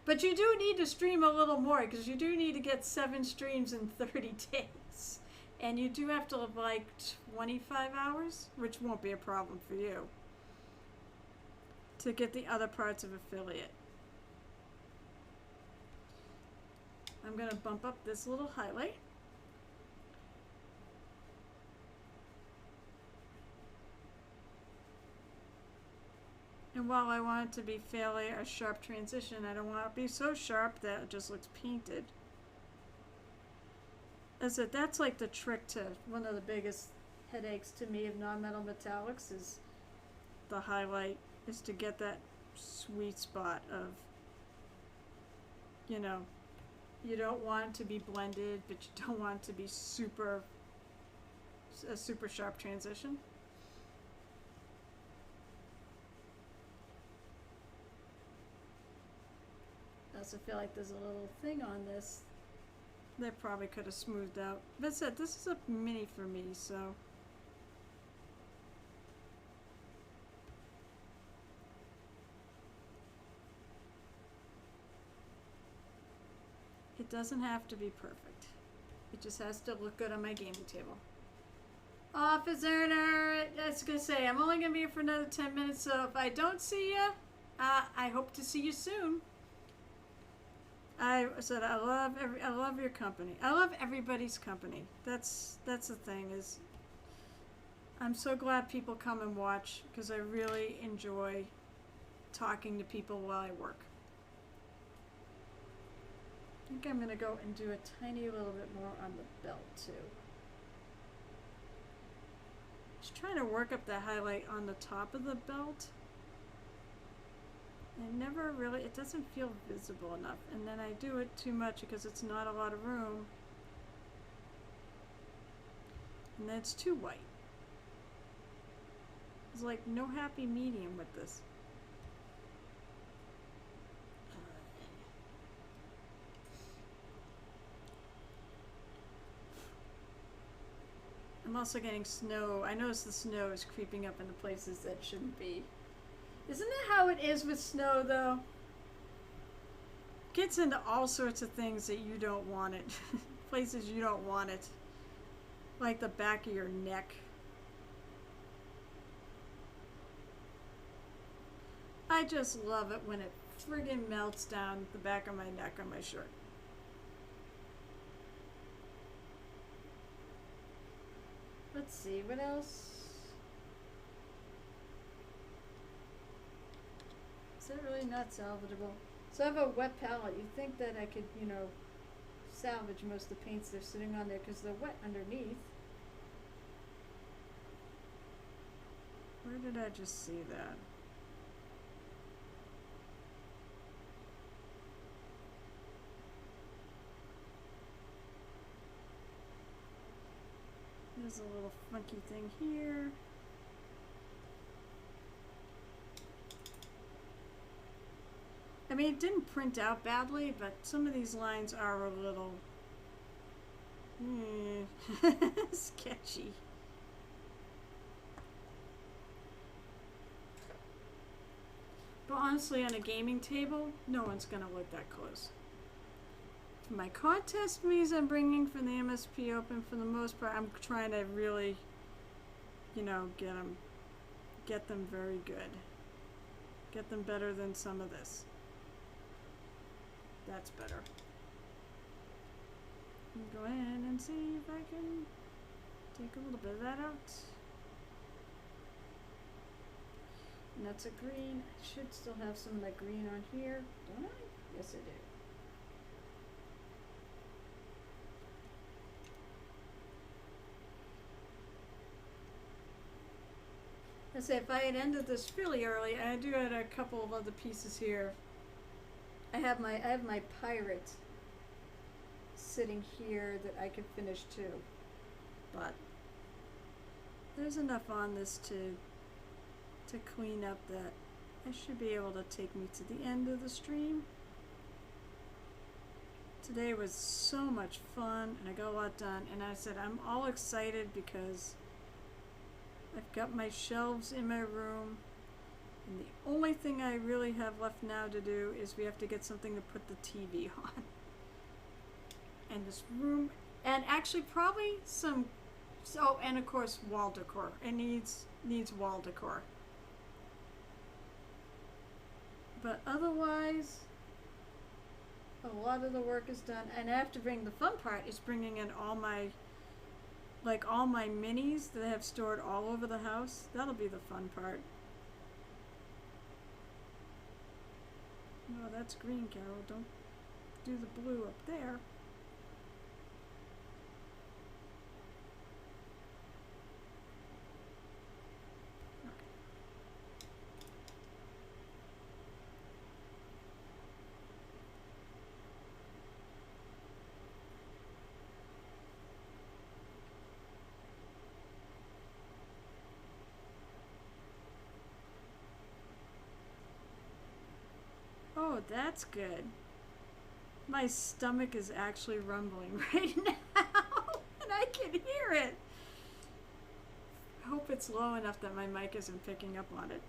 But you do need to stream a little more, because you do need to get 7 streams in 30 days. And you do have to live like 25 hours, which won't be a problem for you, to get the other parts of affiliate. I'm going to bump up this little highlight. And while I want it to be fairly a sharp transition, I don't want it to be so sharp that it just looks painted. That's like the trick to one of the biggest headaches to me of non-metal metallics is the highlight, is to get that sweet spot of, you don't want it to be blended, but you don't want it to be a super sharp transition. I also feel like there's a little thing on this that probably could have smoothed out. But this is a mini for me, so. It doesn't have to be perfect. It just has to look good on my gaming table. Office Earner, I was gonna say, I'm only gonna be here for another 10 minutes, so if I don't see you, I hope to see you soon. I said I love your company. I love everybody's company. That's the thing, is I'm so glad people come and watch, because I really enjoy talking to people while I work. I think I'm gonna go and do a tiny little bit more on the belt too. Just trying to work up the highlight on the top of the belt. And never really, it doesn't feel visible enough. And then I do it too much because it's not a lot of room. And then it's too white. There's like no happy medium with this. I'm also getting snow. I notice the snow is creeping up into places that shouldn't be. Isn't that how it is with snow, though? Gets into all sorts of things that you don't want it. Places you don't want it. Like the back of your neck. I just love it when it friggin' melts down the back of my neck on my shirt. Let's see, what else? Is that really not salvageable? So I have a wet palette. You'd think that I could, you know, salvage most of the paints that are sitting on there because they're wet underneath. Where did I just see that? There's a little funky thing here. I mean, it didn't print out badly, but some of these lines are a little sketchy. But honestly, on a gaming table, no one's gonna look that close. For my contest movies I'm bringing for the MSP Open, for the most part, I'm trying to really, you know, get them very good. Get them better than some of this. That's better. Go in and see if I can take a little bit of that out. And that's a green. I should still have some of that green on here, don't I? Yes, I do. I say if I had ended this really early, I do have a couple of other pieces here. I have my pirate sitting here that I could finish too, but there's enough on this to clean up that I should be able to take me to the end of the stream. Today was so much fun and I got a lot done, and I said I'm all excited because I've got my shelves in my room, and the only thing I really have left now to do is we have to get something to put the TV on. And this room, and actually probably some, oh, and of course wall decor. It needs wall decor. But otherwise, a lot of the work is done, and I have to bring, the fun part is bringing in all my minis that I have stored all over the house. That'll be the fun part. No, that's green, Carol. Don't do the blue up there. Oh, that's good. My stomach is actually rumbling right now, and I can hear it. I hope it's low enough that my mic isn't picking up on it.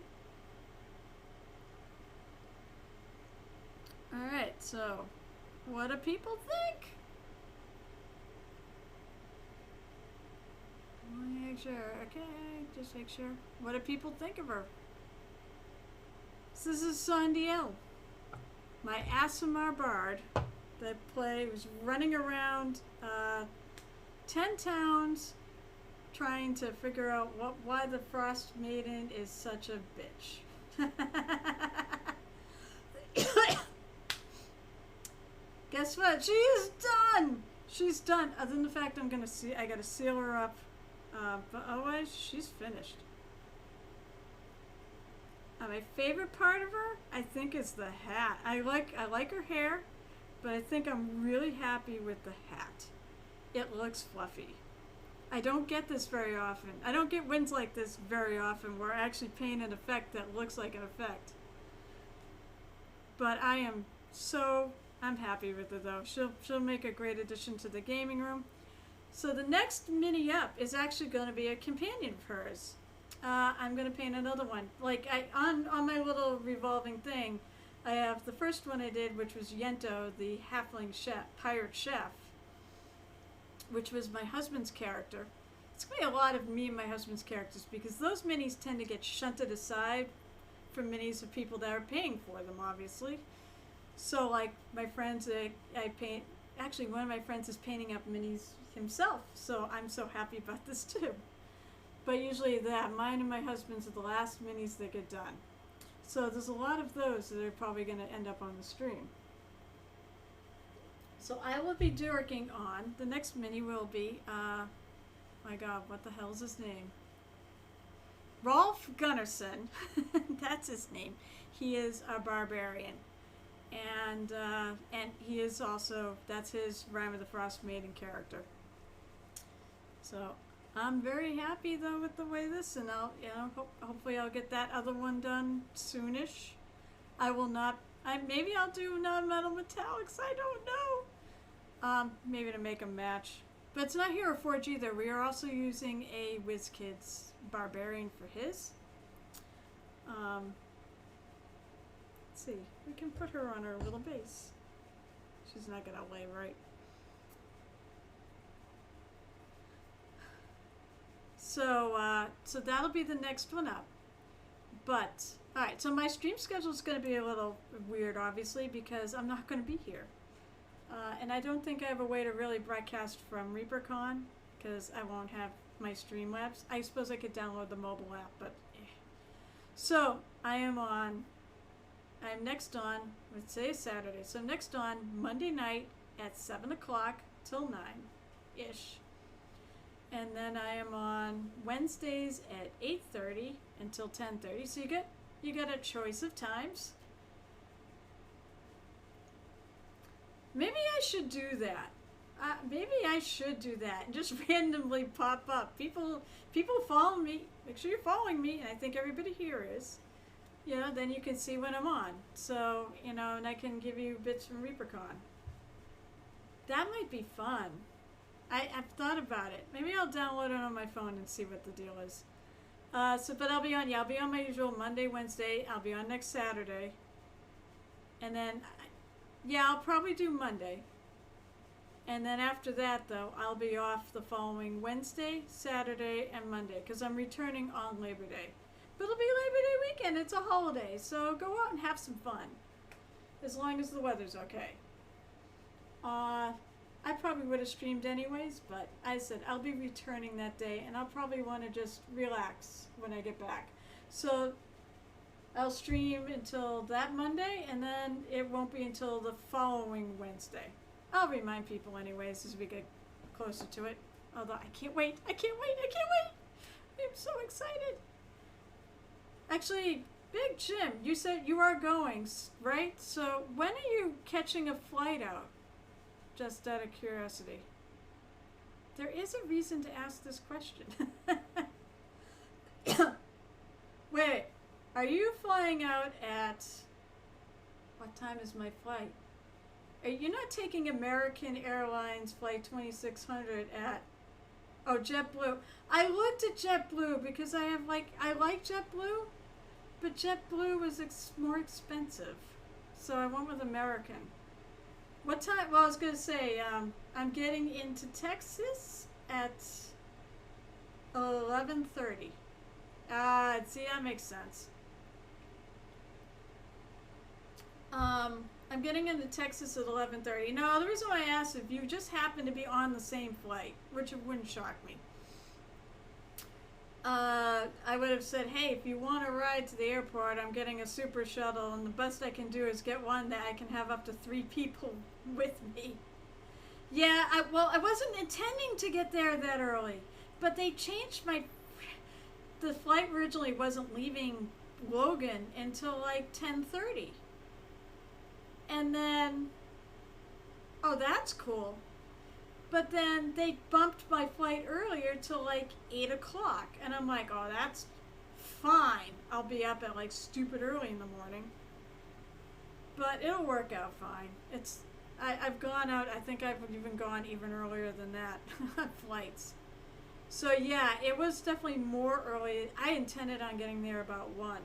Alright, so what do people think? Make sure, okay, just make sure. What do people think of her? So this is Sondiel, my ASMR bard that was running around 10 towns trying to figure out why the Frost Maiden is such a bitch. Guess what? She is done! She's done. Other than the fact I gotta seal her up. But otherwise, she's finished. My favorite part of her, I think, is the hat. I like her hair, but I think I'm really happy with the hat. It looks fluffy. I don't get this very often. I don't get wins like this very often where I actually paint an effect that looks like an effect. But I'm happy with it though. She'll make a great addition to the gaming room. So the next mini up is actually going to be a companion of hers. I'm going to paint another one. Like on my little revolving thing, I have the first one I did, which was Yento, the halfling chef, pirate chef, which was my husband's character. It's going to be a lot of me and my husband's characters because those minis tend to get shunted aside from minis of people that are paying for them, obviously. So like my friends, I paint, actually one of my friends is painting up minis himself, so I'm so happy about this too. But usually mine and my husband's are the last minis that get done. So there's a lot of those that are probably going to end up on the stream. So I will be working on, the next mini will be, my god, what the hell is his name? Rolf Gunnarsson, that's his name. He is a barbarian. And he is also, that's his Rime of the Frost Maiden character. So I'm very happy though with the way this, and I'll, hopefully I'll get that other one done soonish. I will not, maybe I'll do non-metal metallics, I don't know. Maybe to make a match. But it's not Hero Forge either. We are also using a WizKids Barbarian for his. Let's see, we can put her on her little base. She's not gonna lay right. So that'll be the next one up. But, alright, so my stream schedule is going to be a little weird, obviously, because I'm not going to be here. And I don't think I have a way to really broadcast from ReaperCon, because I won't have my Streamlabs. I suppose I could download the mobile app, but eh. So, I'm next on, let's say Saturday, so next on Monday night at 7 o'clock till 9-ish. And then I am on Wednesdays at 8:30 until 10:30. So you get a choice of times. Maybe I should do that. Maybe I should do that and just randomly pop up. People follow me. Make sure you're following me, and I think everybody here is. Then you can see when I'm on. So, and I can give you bits from ReaperCon. That might be fun. I've thought about it. Maybe I'll download it on my phone and see what the deal is. But I'll be on my usual Monday, Wednesday. I'll be on next Saturday. And then, I'll probably do Monday. And then after that, though, I'll be off the following Wednesday, Saturday, and Monday, because I'm returning on Labor Day. But it'll be Labor Day weekend. It's a holiday, so go out and have some fun. As long as the weather's okay. I probably would have streamed anyways, but I said I'll be returning that day, and I'll probably want to just relax when I get back. So I'll stream until that Monday, and then it won't be until the following Wednesday. I'll remind people anyways as we get closer to it. Although I can't wait. I can't wait. I'm so excited. Actually, Big Jim, you said you are going, right? So when are you catching a flight out? Just out of curiosity. There is a reason to ask this question. Wait, are you flying out at... What time is my flight? You're not taking American Airlines Flight 2600 at... Oh, JetBlue. I looked at JetBlue because I like JetBlue, but JetBlue was more expensive. So I went with American. What time? Well, I was going to say, I'm getting into Texas at 11:30. See, that makes sense. I'm getting into Texas at 11:30. No, the reason why I asked if you just happen to be on the same flight, which it wouldn't shock me. I would have said, hey, if you want to ride to the airport, I'm getting a super shuttle, and the best I can do is get one that I can have up to 3 people with me. Yeah, I wasn't intending to get there that early. but they changed the flight originally wasn't leaving Logan until like 10:30. And then, oh, that's cool. But then they bumped my flight earlier to like 8 o'clock. And I'm like, oh, that's fine. I'll be up at like stupid early in the morning. But it'll work out fine. I've gone out, I think I've even gone even earlier than that on flights. So yeah, it was definitely more early. I intended on getting there about 1.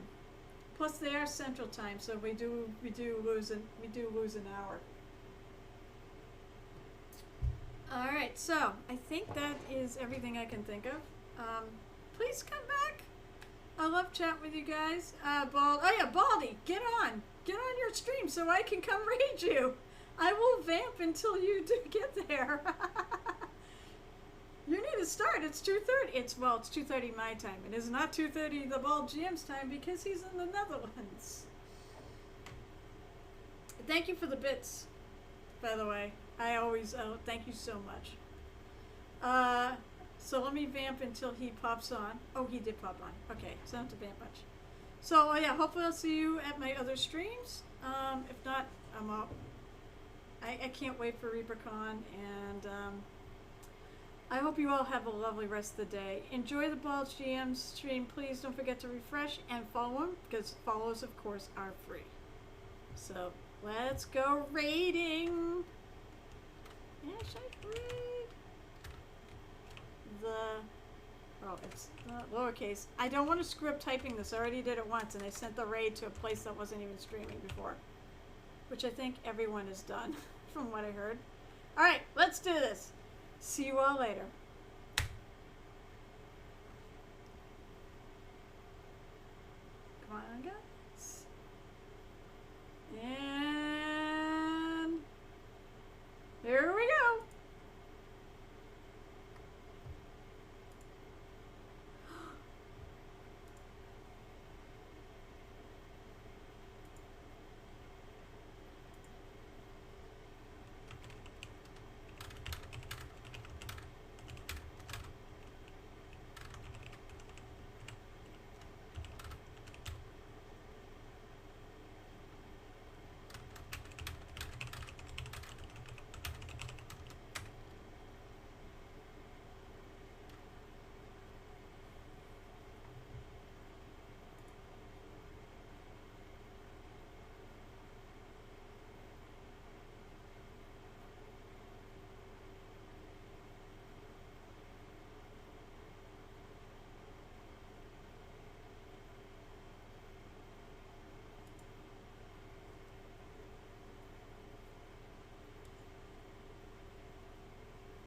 Plus they are Central Time, so we do lose an hour. All right, so I think that is everything I can think of. Please come back. I love chatting with you guys. Baldy, get on your stream so I can come raid you. I will vamp until you do get there. You need to start. It's 2:30. It's 2:30 my time. It is not 2:30 the Bald GM's time because he's in the Netherlands. Thank you for the bits, by the way. I always thank you so much. So let me vamp until he pops on. Oh, he did pop on. Okay, so I don't have to vamp much. So yeah, hopefully I'll see you at my other streams. If not, I'm out. I can't wait for ReaperCon, and I hope you all have a lovely rest of the day. Enjoy the Bald GM stream. Please don't forget to refresh and follow him, because follows, of course, are free. So let's go raiding. Yeah, should I read it's lowercase. I don't want to screw up typing this. I already did it once, and I sent the raid to a place that wasn't even streaming before, which I think everyone has done from what I heard. All right, let's do this. See you all later.